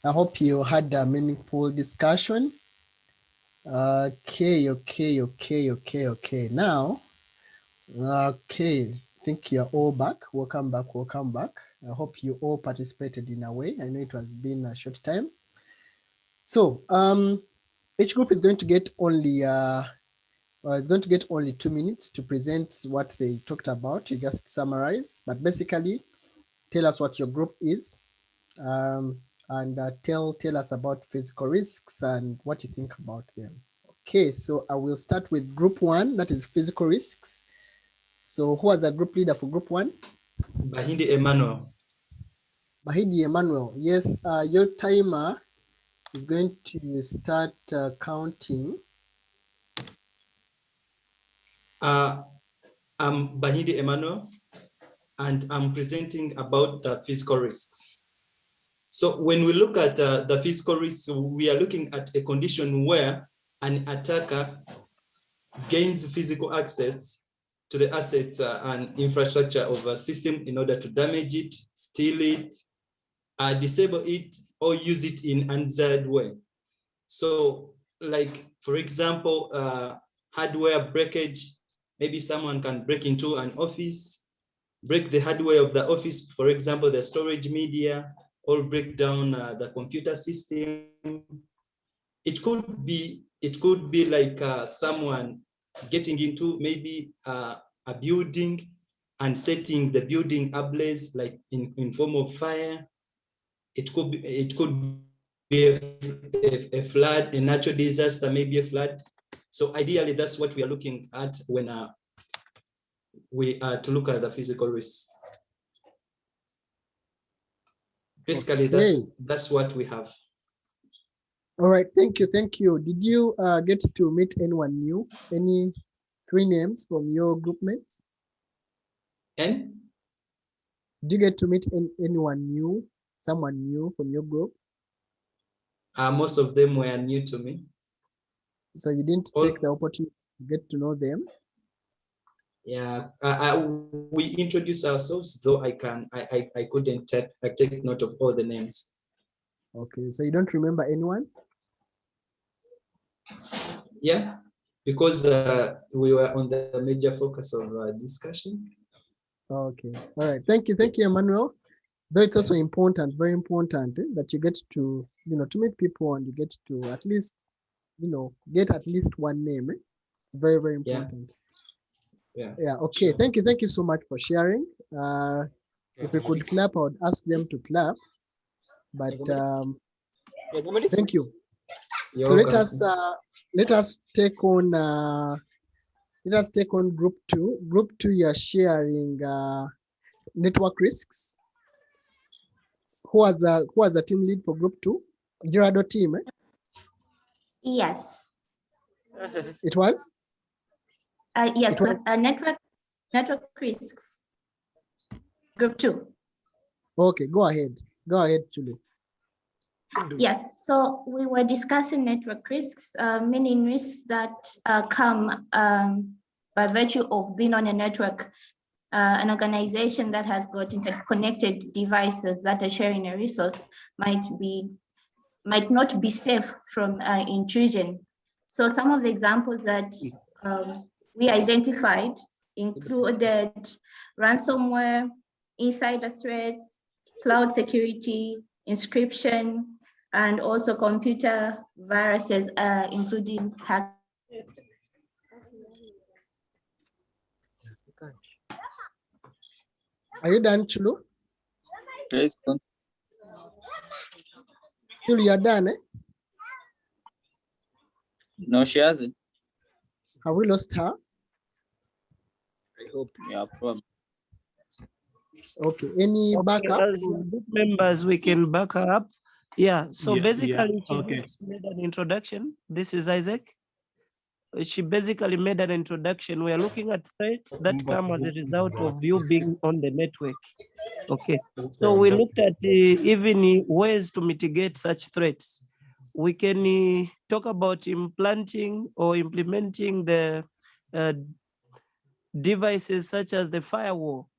Speaker 2: I hope you had a meaningful discussion. Okay. Now, okay. I think you're all back. Welcome back. I hope you all participated in a way. I know it has been a short time. So, each group is going to get only 2 minutes to present what they talked about. You just summarize, but basically tell us what your group is, and tell us about physical risks and what you think about them. Okay, so I will start with group 1, that is physical risks. So who was the group leader for group 1?
Speaker 15: Bahindi Emmanuel.
Speaker 2: Bahindi Emmanuel, yes, your timer is going to start counting.
Speaker 15: I'm Bahindi Emmanuel, and I'm presenting about the physical risks. So when we look at the physical risks, we are looking at a condition where an attacker gains physical access to the assets and infrastructure of a system in order to damage it, steal it, disable it, or use it in undesired way. So like, for example, hardware breakage, maybe someone can break into an office, break the hardware of the office, for example, the storage media, or break down the computer system. It could be like someone getting into maybe a building and setting the building ablaze, like in form of fire. It could be a flood, a natural disaster, maybe a flood. So ideally, that's what we are looking at when we are to look at the physical risks. Basically,
Speaker 2: Okay.
Speaker 15: that's what we have.
Speaker 2: All right, thank you. Did you get to meet anyone new? Any 3 names from your group mates?
Speaker 15: And?
Speaker 2: Did you get to meet anyone new, someone new from your group?
Speaker 15: Most of them were new to me.
Speaker 2: So you didn't take the opportunity to get to know them?
Speaker 15: Yeah, we introduced ourselves, though I couldn't take note of all the names.
Speaker 2: Okay, so you don't remember anyone?
Speaker 15: Yeah, because we were on the major focus of discussion.
Speaker 2: Okay, all right. Thank you, Emmanuel. Though it's also important, very important, that you get to, to meet people and you get to at least, get at least one name. It's very, very important.
Speaker 15: Yeah.
Speaker 2: Okay. Sure. Thank you so much for sharing. If we could clap, I would ask them to clap. But thank you. So let us take on group 2. Group 2, you are sharing network risks. Who was the team lead for group 2? Gerardo team, eh?
Speaker 16: Yes.
Speaker 2: It was?
Speaker 16: Yes, it was network risks. Group 2.
Speaker 2: Okay, go ahead, Julie.
Speaker 16: Yes, so we were discussing network risks, meaning risks that come by virtue of being on a network, an organization that has got interconnected devices that are sharing a resource might not be safe from intrusion. So some of the examples that we identified included ransomware, insider threats, cloud security, encryption, and also computer viruses, including hack.
Speaker 2: Are you done, Chulu?
Speaker 10: Yes.
Speaker 2: Chulu, you're done, eh?
Speaker 10: No, she hasn't.
Speaker 2: Have we lost her?
Speaker 10: I hope. Yeah, problem.
Speaker 2: Okay, any backup?
Speaker 6: As group members, we can back her up. Yeah, so basically she
Speaker 17: okay.
Speaker 6: just made an introduction. This is Isaac. She basically made an introduction. We are looking at threats that come as a result of you being on the network. Okay, so we looked at even ways to mitigate such threats. We can talk about implanting or implementing the devices such as the firewall.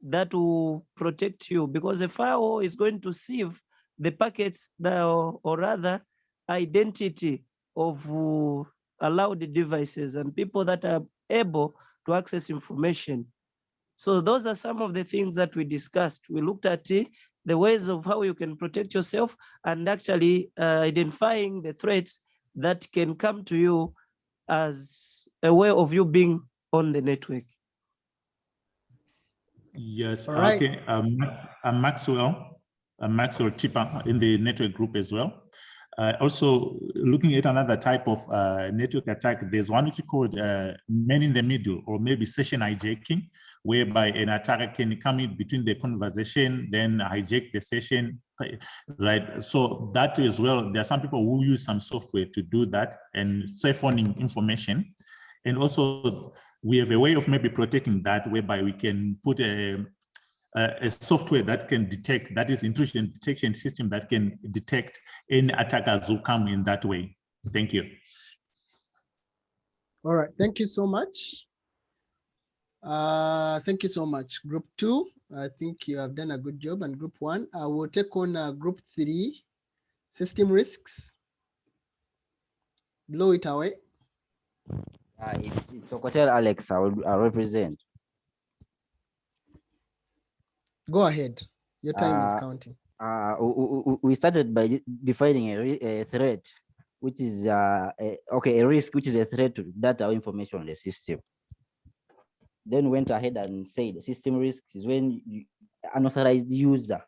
Speaker 6: that will protect you, because the firewall is going to sieve the packets that, or rather identity of allowed devices and people that are able to access information. So those are some of the things that we discussed. We looked at the ways of how you can protect yourself and actually identifying the threats that can come to you as a way of you being on the network.
Speaker 17: Yes,
Speaker 2: All right.
Speaker 17: okay. I'm Maxwell Tipper in the network group as well. Also looking at another type of network attack, there's one which is called man in the middle, or maybe session hijacking, whereby an attacker can come in between the conversation, then hijack the session, right? So that as well, there are some people who use some software to do that and siphoning information. And also we have a way of maybe protecting that, whereby we can put a software that can detect, that is intrusion detection system that can detect any attackers who come in that way. Thank you.
Speaker 2: All right, thank you so much. Thank you so much. Group 2, I think you have done a good job. And group 1, I will take on group 3, system risks. Blow it away.
Speaker 8: It's Okotel Alex, I'll represent.
Speaker 2: Go ahead. Your time is counting.
Speaker 8: We started by defining a threat, which is a risk, which is a threat to data or information on the system. Then went ahead and said the system risk is when unauthorized user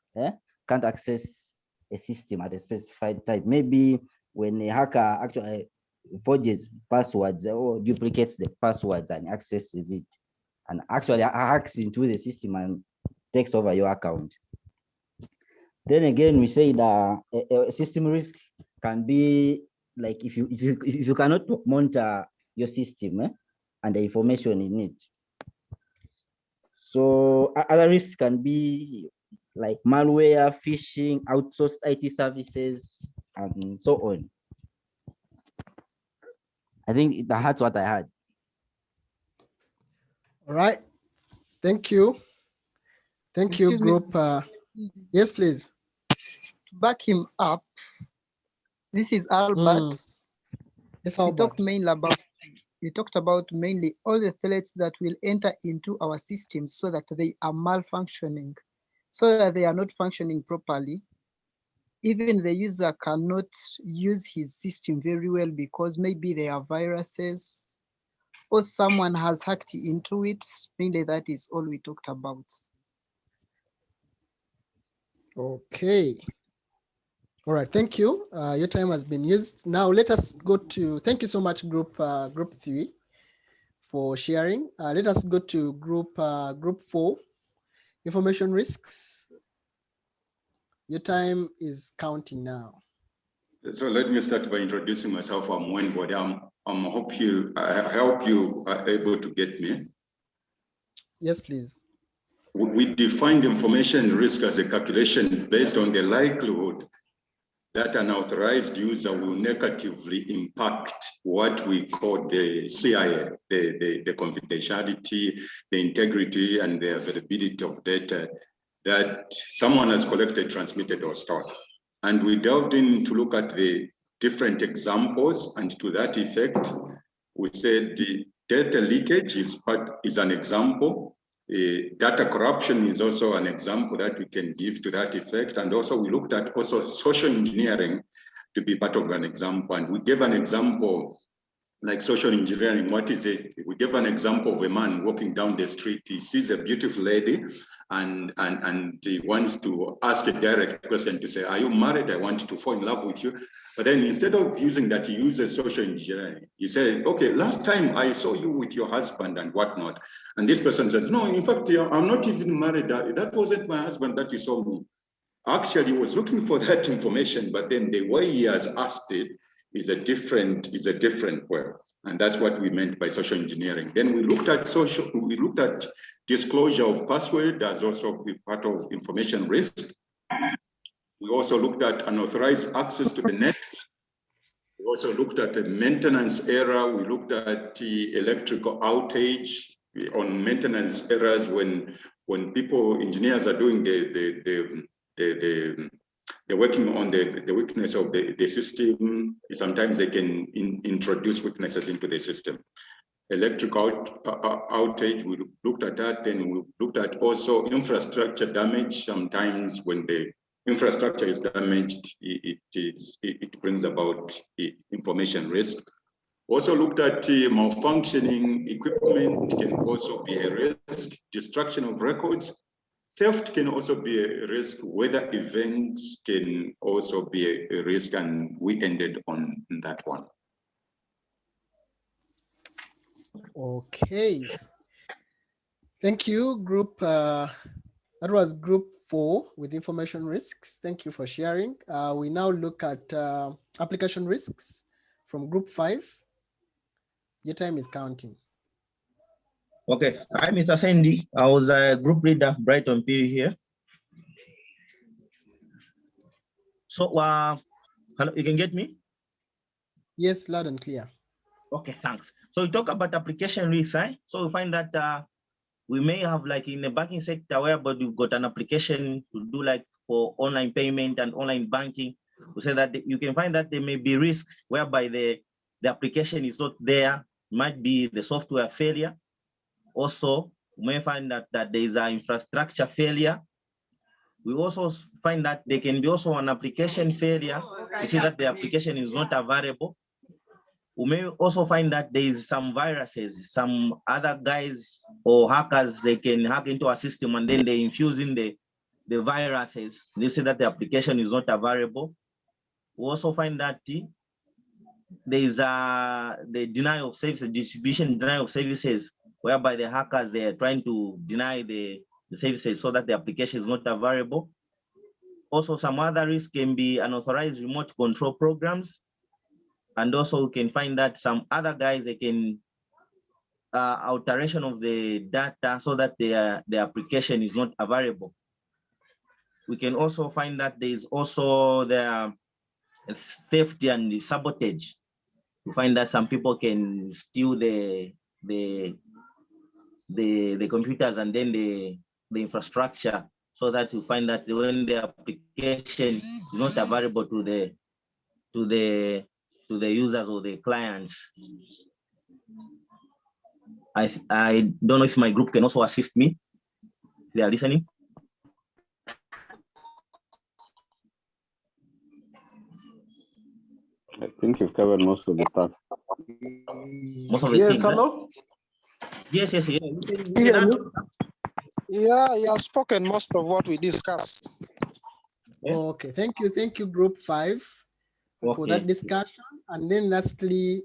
Speaker 8: can't access a system at a specified time. Maybe when a hacker actually forges passwords or duplicates the passwords and accesses it, and actually hacks into the system and takes over your account. Then again, we say that a system risk can be like if you cannot monitor your system and the information in it. So other risks can be like malware, phishing, outsourced IT services, and so on. I think that's what I had.
Speaker 2: All right. Thank you. Thank you, group. Yes, please.
Speaker 18: To back him up, this is Albert.
Speaker 2: Yes,
Speaker 18: Albert. We talked about mainly all the threats that will enter into our systems so that they are malfunctioning, so that they are not functioning properly. Even the user cannot use his system very well because maybe there are viruses or someone has hacked into it. Mainly that is all we talked about.
Speaker 2: Okay. All right, thank you. Your time has been used. Now let us go to, thank you so much, group 3, for sharing. Let us go to group 4, information risks. Your time is counting now.
Speaker 19: So let me start by introducing myself. I'm Wenbody. I hope you are able to get me.
Speaker 2: Yes, please.
Speaker 19: We defined information risk as a calculation based on the likelihood that an authorized user will negatively impact what we call the HCIA, the confidentiality, the integrity, and the availability of data that someone has collected, transmitted, or stored. And we delved in to look at the different examples, and to that effect, we said the data leakage is an example. Data corruption is also an example that we can give to that effect. And also we looked at also social engineering to be part of an example. And we gave an example like social engineering. What is it? We gave an example of a man walking down the street. He sees a beautiful lady and he wants to ask a direct question to say, are you married? I want to fall in love with you. But then instead of using that, he uses social engineering. He said, okay, last time I saw you with your husband and whatnot. And this person says, no, in fact, I'm not even married. That wasn't my husband that you saw me. Actually, he was looking for that information, but then the way he has asked it is a different way. And that's what we meant by social engineering. Then we looked at disclosure of password as also part of information risk. We also looked at unauthorized access to the network. We also looked at the maintenance error. We looked at the electrical outage on maintenance errors when when engineers are doing they're working on the weakness of the system, sometimes they can introduce weaknesses into the system. Electric outage, we looked at that, and we looked at also infrastructure damage. Sometimes when the infrastructure is damaged, it brings about information risk. Also looked at malfunctioning equipment can also be a risk. Destruction of records. Theft can also be a risk. Weather events can also be a risk, and we ended on that one.
Speaker 2: Okay. Thank you, group. That was group 4 with information risks. Thank you for sharing. We now look at application risks from group 5. Your time is counting.
Speaker 20: Okay, hi, Mr. Sandy. I was a group leader, Brighton Piri here. So, hello, you can get me?
Speaker 2: Yes, loud and clear.
Speaker 20: Okay, thanks. So we talk about application risks, right? So we find that we may have, like in the banking sector, whereby we've got an application to do like for online payment and online banking. We say that you can find that there may be risks whereby the application is not there. Might be the software failure. Also, we may find that there is an infrastructure failure. We also find that there can be also an application failure. You see that the application is not available. We may also find that there is some viruses, some other guys or hackers, they can hack into our system and then they infuse in the viruses. You see that the application is not available. We also find that there is the denial of service, distribution denial of services, whereby the hackers, they are trying to deny the services so that the application is not available. Also, some other risks can be unauthorized remote control programs. And also we can find that some other guys, they can alteration of the data so that the application is not available. We can also find that there is also the theft and the sabotage. We find that some people can steal the computers and then the infrastructure, so that you find that when the application is not available to the users or the clients. I don't know if my group can also assist me. They are listening.
Speaker 3: I think you've covered most of the stuff.
Speaker 20: Most of the things. Hello? Yes.
Speaker 21: Yeah, you have spoken most of what we discussed.
Speaker 2: Okay, thank you, group 5, for that discussion. And then lastly,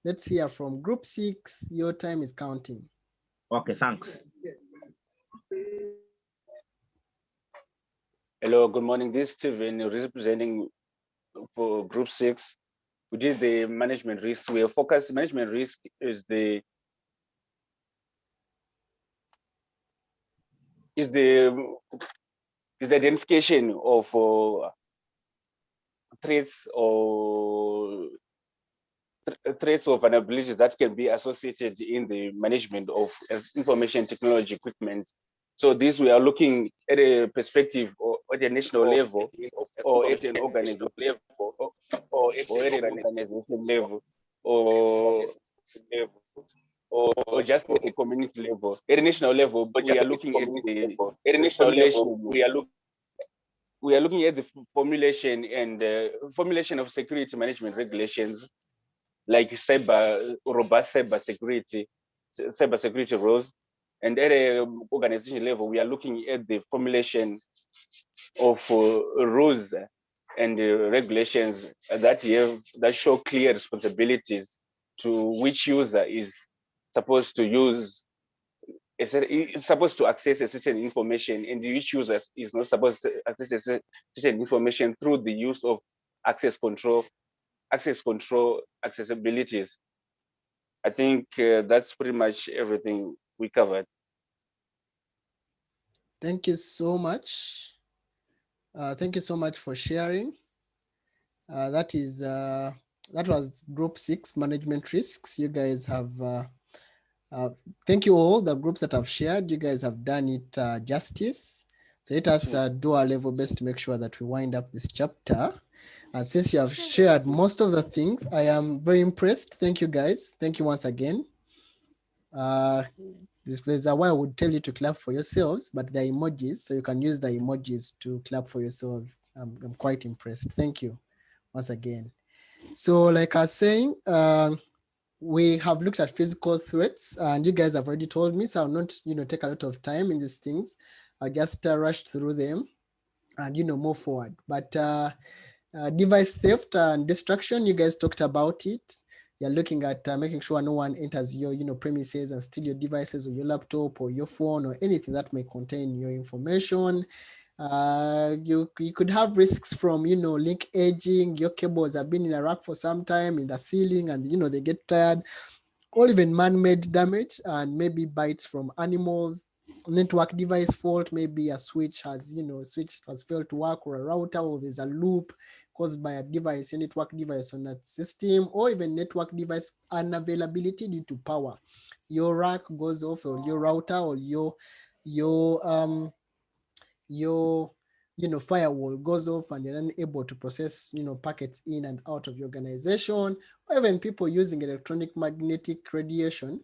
Speaker 2: let's hear from group 6. Your time is counting.
Speaker 20: Okay, thanks.
Speaker 22: Hello, good morning. This is Steven representing for group 6. We did the management risk. We are focused. Management risk is the identification of threats or threats or vulnerabilities that can be associated in the management of information technology equipment. So this, we are looking at a perspective or at a national level or at an organizational level or at an organization level or just at a community level. At a national level, but we are looking at the we are looking at the formulation and formulation of security management regulations, like robust cyber security rules. And at an organization level, we are looking at the formulation of rules and regulations that show clear responsibilities to which user is supposed to use. It's supposed to access a certain information, and which user is not supposed to access a certain information through the use of access control accessibilities. I think that's pretty much everything we covered.
Speaker 2: Thank you so much. Thank you so much for sharing. That was group 6, management risks. You guys have Thank you all, the groups that have shared. You guys have done it justice. So let us do our level best to make sure that we wind up this chapter. And since you have shared most of the things, I am very impressed. Thank you, guys. Thank you once again. There's a way I would tell you to clap for yourselves, but they're emojis, so you can use the emojis to clap for yourselves. I'm quite impressed. Thank you once again. So like I was saying, we have looked at physical threats, and you guys have already told me, so I'll not take a lot of time in these things. I just rushed through them and move forward. But device theft and destruction, you guys talked about it. You're looking at making sure no one enters your premises and steal your devices or your laptop or your phone or anything that may contain your information. You could have risks from link aging. Your cables have been in a rack for some time in the ceiling, and they get tired, or even man-made damage, and maybe bites from animals. Network device fault, maybe a switch has failed to work, or a router, or there's a loop caused by a device, a network device on that system, or even network device unavailability due to power. Your rack goes off, or your router, or your firewall goes off, and you're unable to process packets in and out of your organization, or even people using electronic magnetic radiation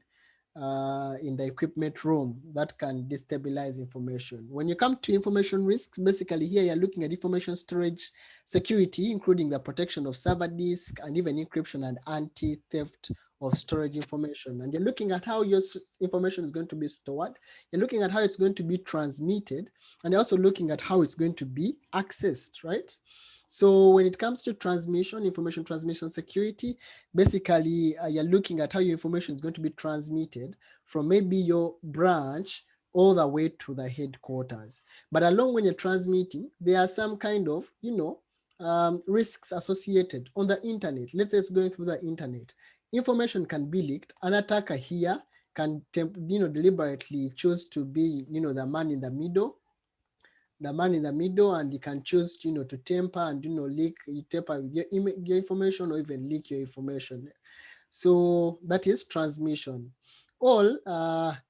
Speaker 2: in the equipment room that can destabilize information. When you come to information risks, basically here you're looking at information storage security, including the protection of server disk and even encryption and anti-theft of storage information. And you're looking at how your information is going to be stored. You're looking at how it's going to be transmitted, and you're also looking at how it's going to be accessed, right? So when it comes to transmission, information transmission security, basically you're looking at how your information is going to be transmitted from maybe your branch all the way to the headquarters. But along when you're transmitting, there are some kind of, risks associated on the internet. Let's say it's going through the internet. Information can be leaked. An attacker here can, deliberately choose to be, the man in the middle, and you can choose to tamper and leak, tamper with your information, or even leak your information. So that is transmission. All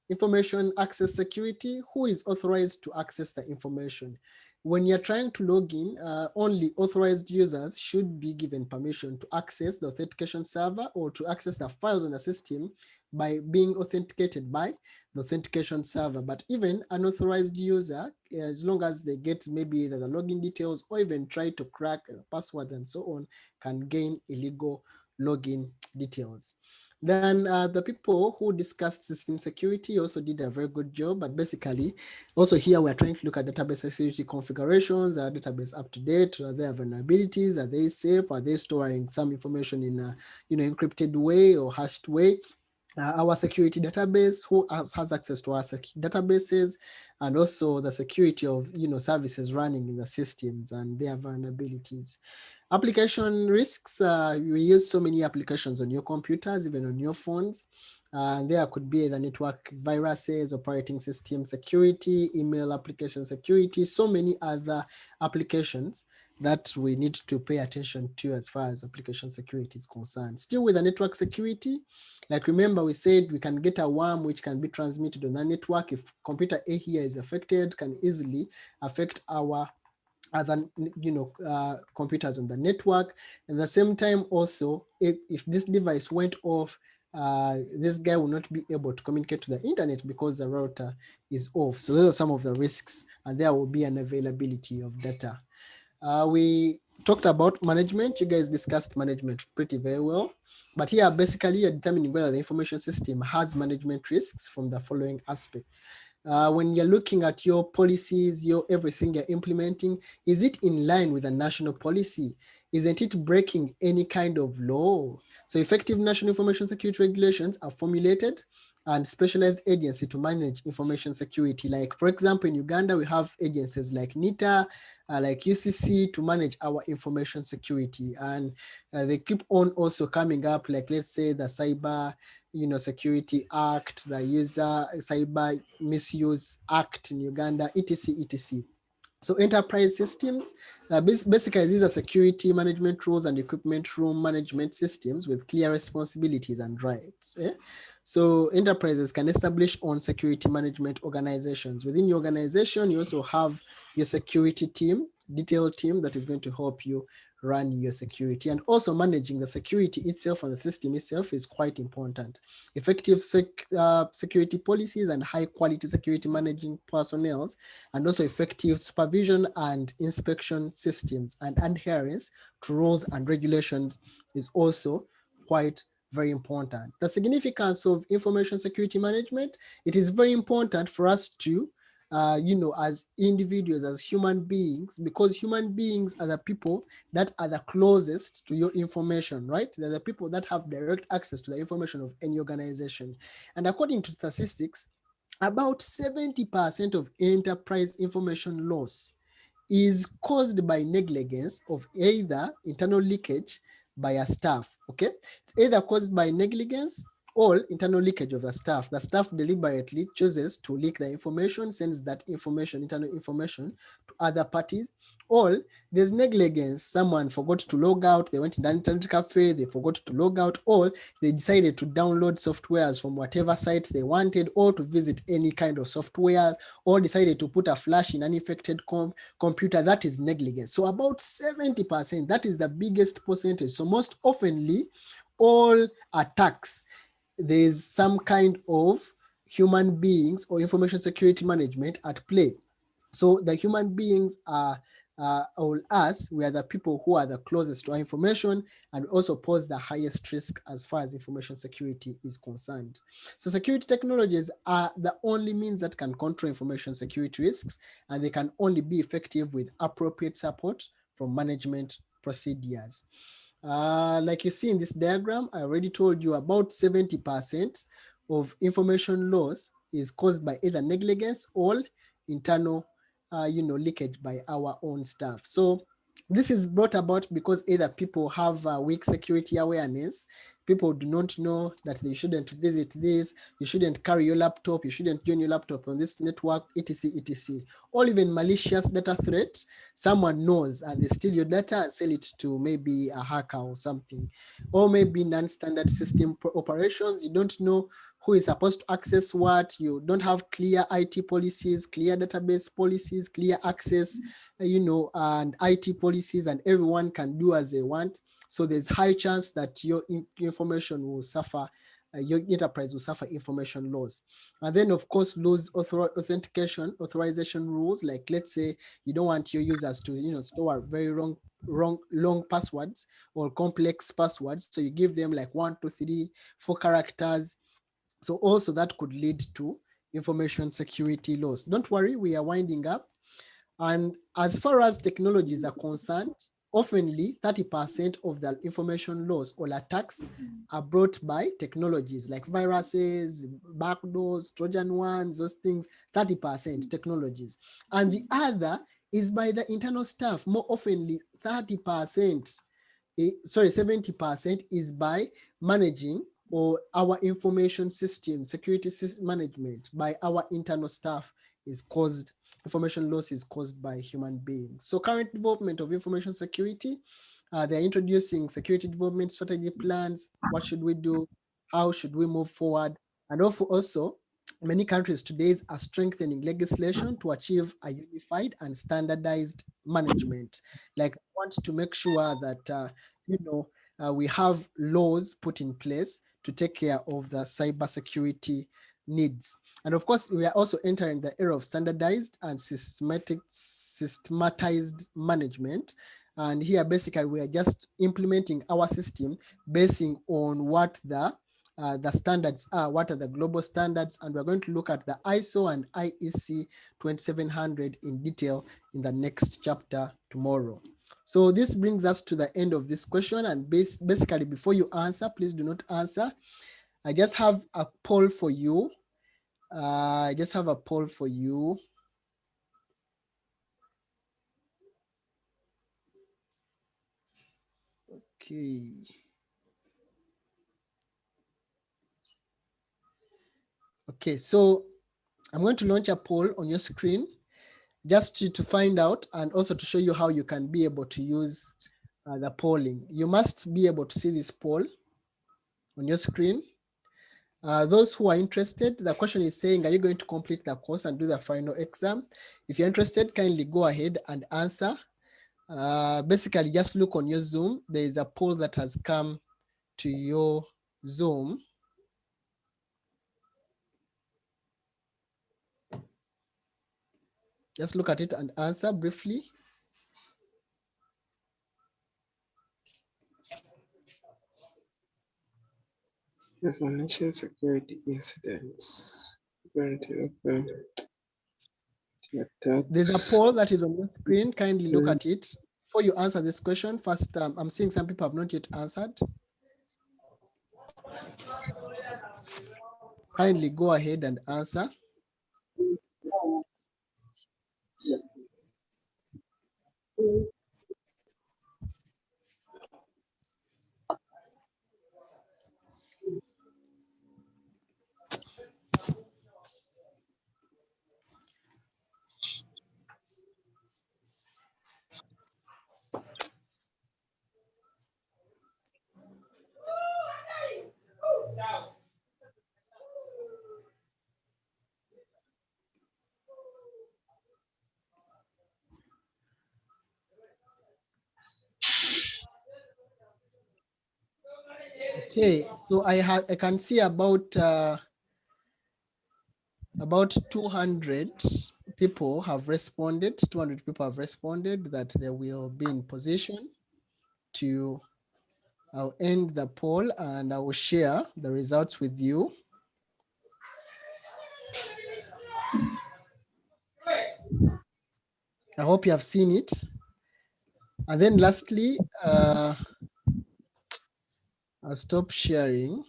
Speaker 2: information access security, who is authorized to access the information? When you're trying to log in, only authorized users should be given permission to access the authentication server or to access the files on the system by being authenticated by the authentication server. But even unauthorized user, as long as they get maybe either the login details or even try to crack passwords and so on, can gain illegal login details. Then the people who discussed system security also did a very good job. But basically, also here we're trying to look at database security configurations. Are database up to date? Are there vulnerabilities? Are they safe? Are they storing some information in a encrypted way or hashed way? Our security database, who has access to our databases, and also the security of services running in the systems and their vulnerabilities. Application risks, we use so many applications on your computers, even on your phones. There could be the network viruses, operating system security, email application security, so many other applications that we need to pay attention to as far as application security is concerned. Still with the network security, like remember we said we can get a worm which can be transmitted on the network. If computer A here is affected, can easily affect our other computers on the network. At the same time also, if this device went off, this guy will not be able to communicate to the internet because the router is off. So those are some of the risks, and there will be an availability of data. We talked about management. You guys discussed management pretty very well. But here, basically, you're determining whether the information system has management risks from the following aspects. When you're looking at your policies, your everything you're implementing, is it in line with a national policy? Isn't it breaking any kind of law? So effective national information security regulations are formulated and specialized agency to manage information security. Like, for example, in Uganda, we have agencies like NITA, like UCC to manage our information security. And they keep on also coming up, like, let's say the Cyber Security Act, the User Cyber Misuse Act in Uganda, etc., etc. So enterprise systems, basically these are security management rules and equipment room management systems with clear responsibilities and rights. So enterprises can establish own security management organizations. Within your organization, you also have your security team, detailed team that is going to help you run your security, and also managing the security itself and the system itself is quite important. Effective security policies and high quality security managing personnel, and also effective supervision and inspection systems and adherence to rules and regulations is also quite very important. The significance of information security management, it is very important for us to, as individuals, as human beings, because human beings are the people that are the closest to your information, right? They're the people that have direct access to the information of any organization. And according to statistics, about 70% of enterprise information loss is caused by negligence of either internal leakage by a staff, okay? It's either caused by negligence or internal leakage of the staff. The staff deliberately chooses to leak the information, sends that information, internal information, to other parties, or there's negligence. Someone forgot to log out, they went to the internet cafe, they forgot to log out, or they decided to download softwares from whatever site they wanted, or to visit any kind of software, or decided to put a flash in an infected computer. That is negligence. So about 70%, that is the biggest percentage. So most oftenly, all attacks, there is some kind of human beings or information security management at play. So the human beings are all us, we are the people who are the closest to our information and also pose the highest risk as far as information security is concerned. So security technologies are the only means that can control information security risks, and they can only be effective with appropriate support from management procedures. Like you see in this diagram, I already told you about 70% of information loss is caused by either negligence or internal leakage by our own staff. So this is brought about because either people have weak security awareness, people do not know that they shouldn't visit this, you shouldn't carry your laptop, you shouldn't join your laptop on this network, etc, etc. Or even malicious data threat, someone knows and they steal your data and sell it to maybe a hacker or something. Or maybe non-standard system operations, you don't know who is supposed to access what, you don't have clear IT policies, clear database policies, clear access, and IT policies, and everyone can do as they want. So there's high chance that your information will suffer, your enterprise will suffer information loss. And then of course, lose authorization rules, like let's say you don't want your users to store very long passwords or complex passwords. So you give them like 1, 2, 3, 4 characters. So also that could lead to information security loss. Don't worry, we are winding up. And as far as technologies are concerned, oftenly 30% of the information loss or attacks are brought by technologies like viruses, backdoors, Trojan ones, those things, 30% technologies. And the other is by the internal staff. More oftenly, 70% is by managing or our information system, security system management by our internal staff is caused, information loss is caused by human beings. So current development of information security, they're introducing security development strategy plans. What should we do? How should we move forward? And also many countries today are strengthening legislation to achieve a unified and standardized management. Like want to make sure that, we have laws put in place to take care of the cybersecurity needs. And of course, we are also entering the era of standardized and systematized management. And here, basically, we are just implementing our system basing on what the standards are, what are the global standards, and we're going to look at the ISO and IEC 2700 in detail in the next chapter tomorrow. So this brings us to the end of this question, and basically before you answer, please do not answer. I just have a poll for you. Okay. Okay, so I'm going to launch a poll on your screen just to find out and also to show you how you can be able to use the polling. You must be able to see this poll on your screen. Those who are interested, the question is saying, are you going to complete the course and do the final exam? If you're interested, kindly go ahead and answer. Basically, just look on your Zoom. There is a poll that has come to your Zoom. Just look at it and answer briefly.
Speaker 11: Information security incidents.
Speaker 2: There's a poll that is on your screen. Kindly look at it. Before you answer this question, first, I'm seeing some people have not yet answered. Kindly go ahead and answer. Okay, so I can see about 200 people have responded. 200 people have responded that they will be in position to. I'll end the poll and I will share the results with you. I hope you have seen it. And then lastly, I'll stop sharing.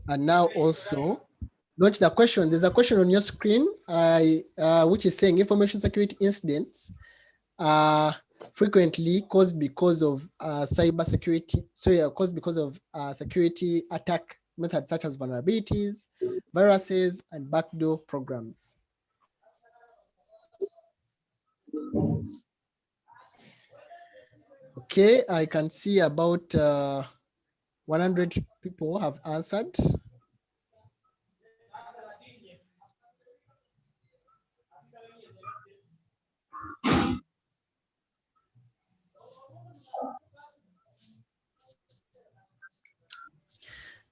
Speaker 2: And now also launch the question. There's a question on your screen, which is saying information security incidents are frequently caused because of cyber security. Caused because of security attack methods such as vulnerabilities, viruses, and backdoor programs. Okay, I can see about 100 people have answered.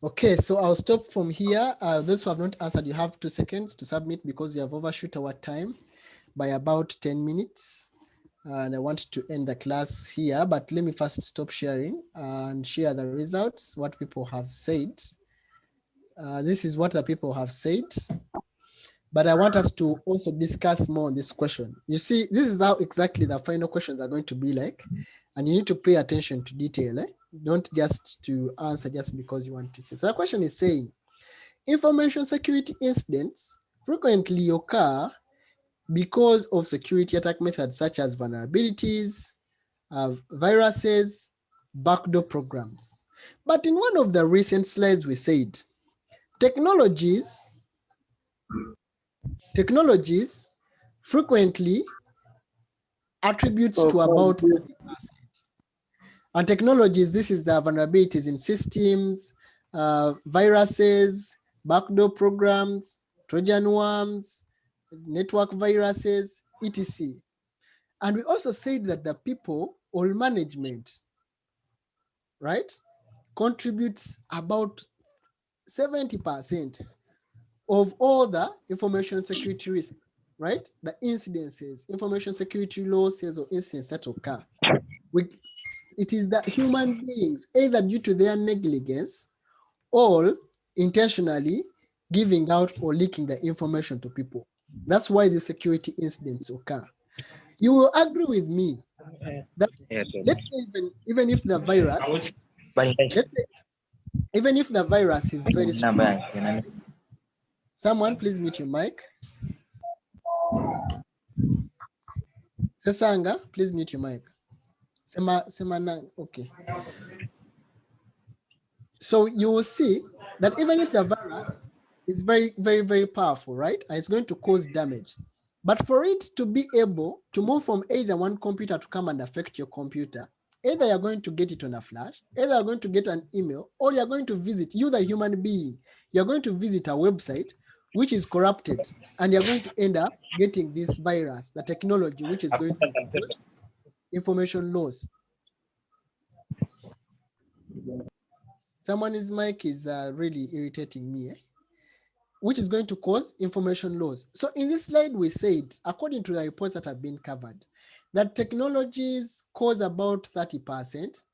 Speaker 2: Okay, so I'll stop from here. Those who have not answered, you have 2 seconds to submit because you have overshoot our time by about 10 minutes. And I want to end the class here, but let me first stop sharing and share the results, what people have said. This is what the people have said. But I want us to also discuss more on this question. You see, this is how exactly the final questions are going to be like. And you need to pay attention to detail. Don't just to answer just because you want to say. So the question is saying, information security incidents frequently occur because of security attack methods such as vulnerabilities, viruses, backdoor programs. But in one of the recent slides, we said, technologies frequently attributes to about 30%. And technologies, this is the vulnerabilities in systems, viruses, backdoor programs, Trojan worms, network viruses, etc. And we also said that the people or management, right, contributes about 70% of all the information security risks, right? The incidences, information security losses or incidents that occur. It is the human beings, either due to their negligence or intentionally giving out or leaking the information to people. That's why the security incidents occur. You will agree with me that let's say even if the virus, even if the virus is very strong. Someone please mute your mic. Sesanga, please mute your mic. Okay. So you will see that even if the virus is very, very, very powerful, right? And it's going to cause damage. But for it to be able to move from either one computer to come and affect your computer, Either you're going to get it on a flash, either you're going to get an email, or you're going to visit, you the human being, you're going to visit a website which is corrupted, and you're going to end up getting this virus, the technology which is going to cause information loss. Someone's mic is really irritating me, which is going to cause information loss. So in this slide, we said, according to the reports that have been covered, that technologies cause about 30%,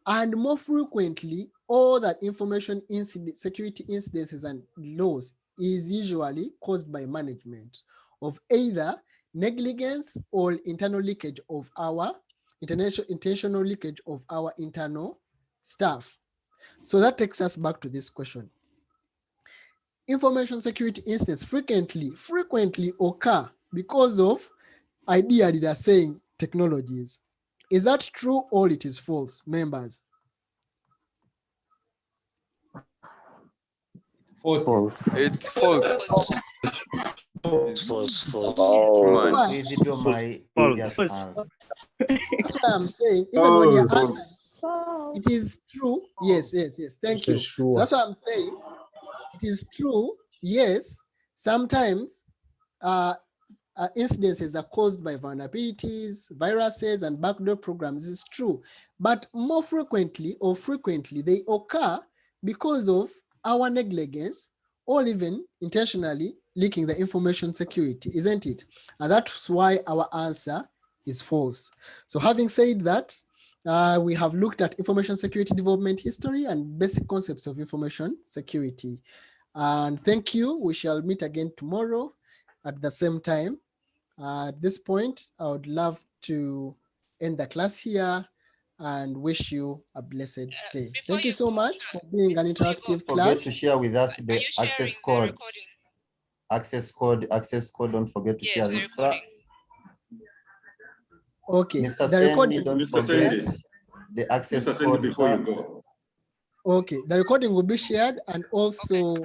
Speaker 2: and more frequently, all that information security incidences and loss is usually caused by management of either negligence or internal leakage of our intentional leakage of our internal staff. So that takes us back to this question. Information security incidents frequently occur because of, ideally they're saying, technologies. Is that true or it is false, members?
Speaker 4: False.
Speaker 7: It's false.
Speaker 4: It's false.
Speaker 7: Come on.
Speaker 1: Please do my biggest answer.
Speaker 2: That's why I'm saying, even when you're answering, it is true. Yes. Thank you. So that's why I'm saying it is true. Yes, sometimes incidences are caused by vulnerabilities, viruses, and backdoor programs. It's true, but more frequently they occur because of our negligence or even intentionally leaking the information security, isn't it? And that's why our answer is false. So having said that, we have looked at information security development history and basic concepts of information security. And thank you. We shall meet again tomorrow at the same time. At this point, I would love to end the class here and wish you a blessed stay. Thank you so much for being an interactive class.
Speaker 1: Forget to share with us the access code. Access code, don't forget to share it, sir.
Speaker 2: Okay,
Speaker 1: Mr.
Speaker 2: the recording.
Speaker 1: Don't forget the access code
Speaker 19: before you go.
Speaker 2: Okay, the recording will be shared, and also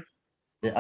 Speaker 1: the access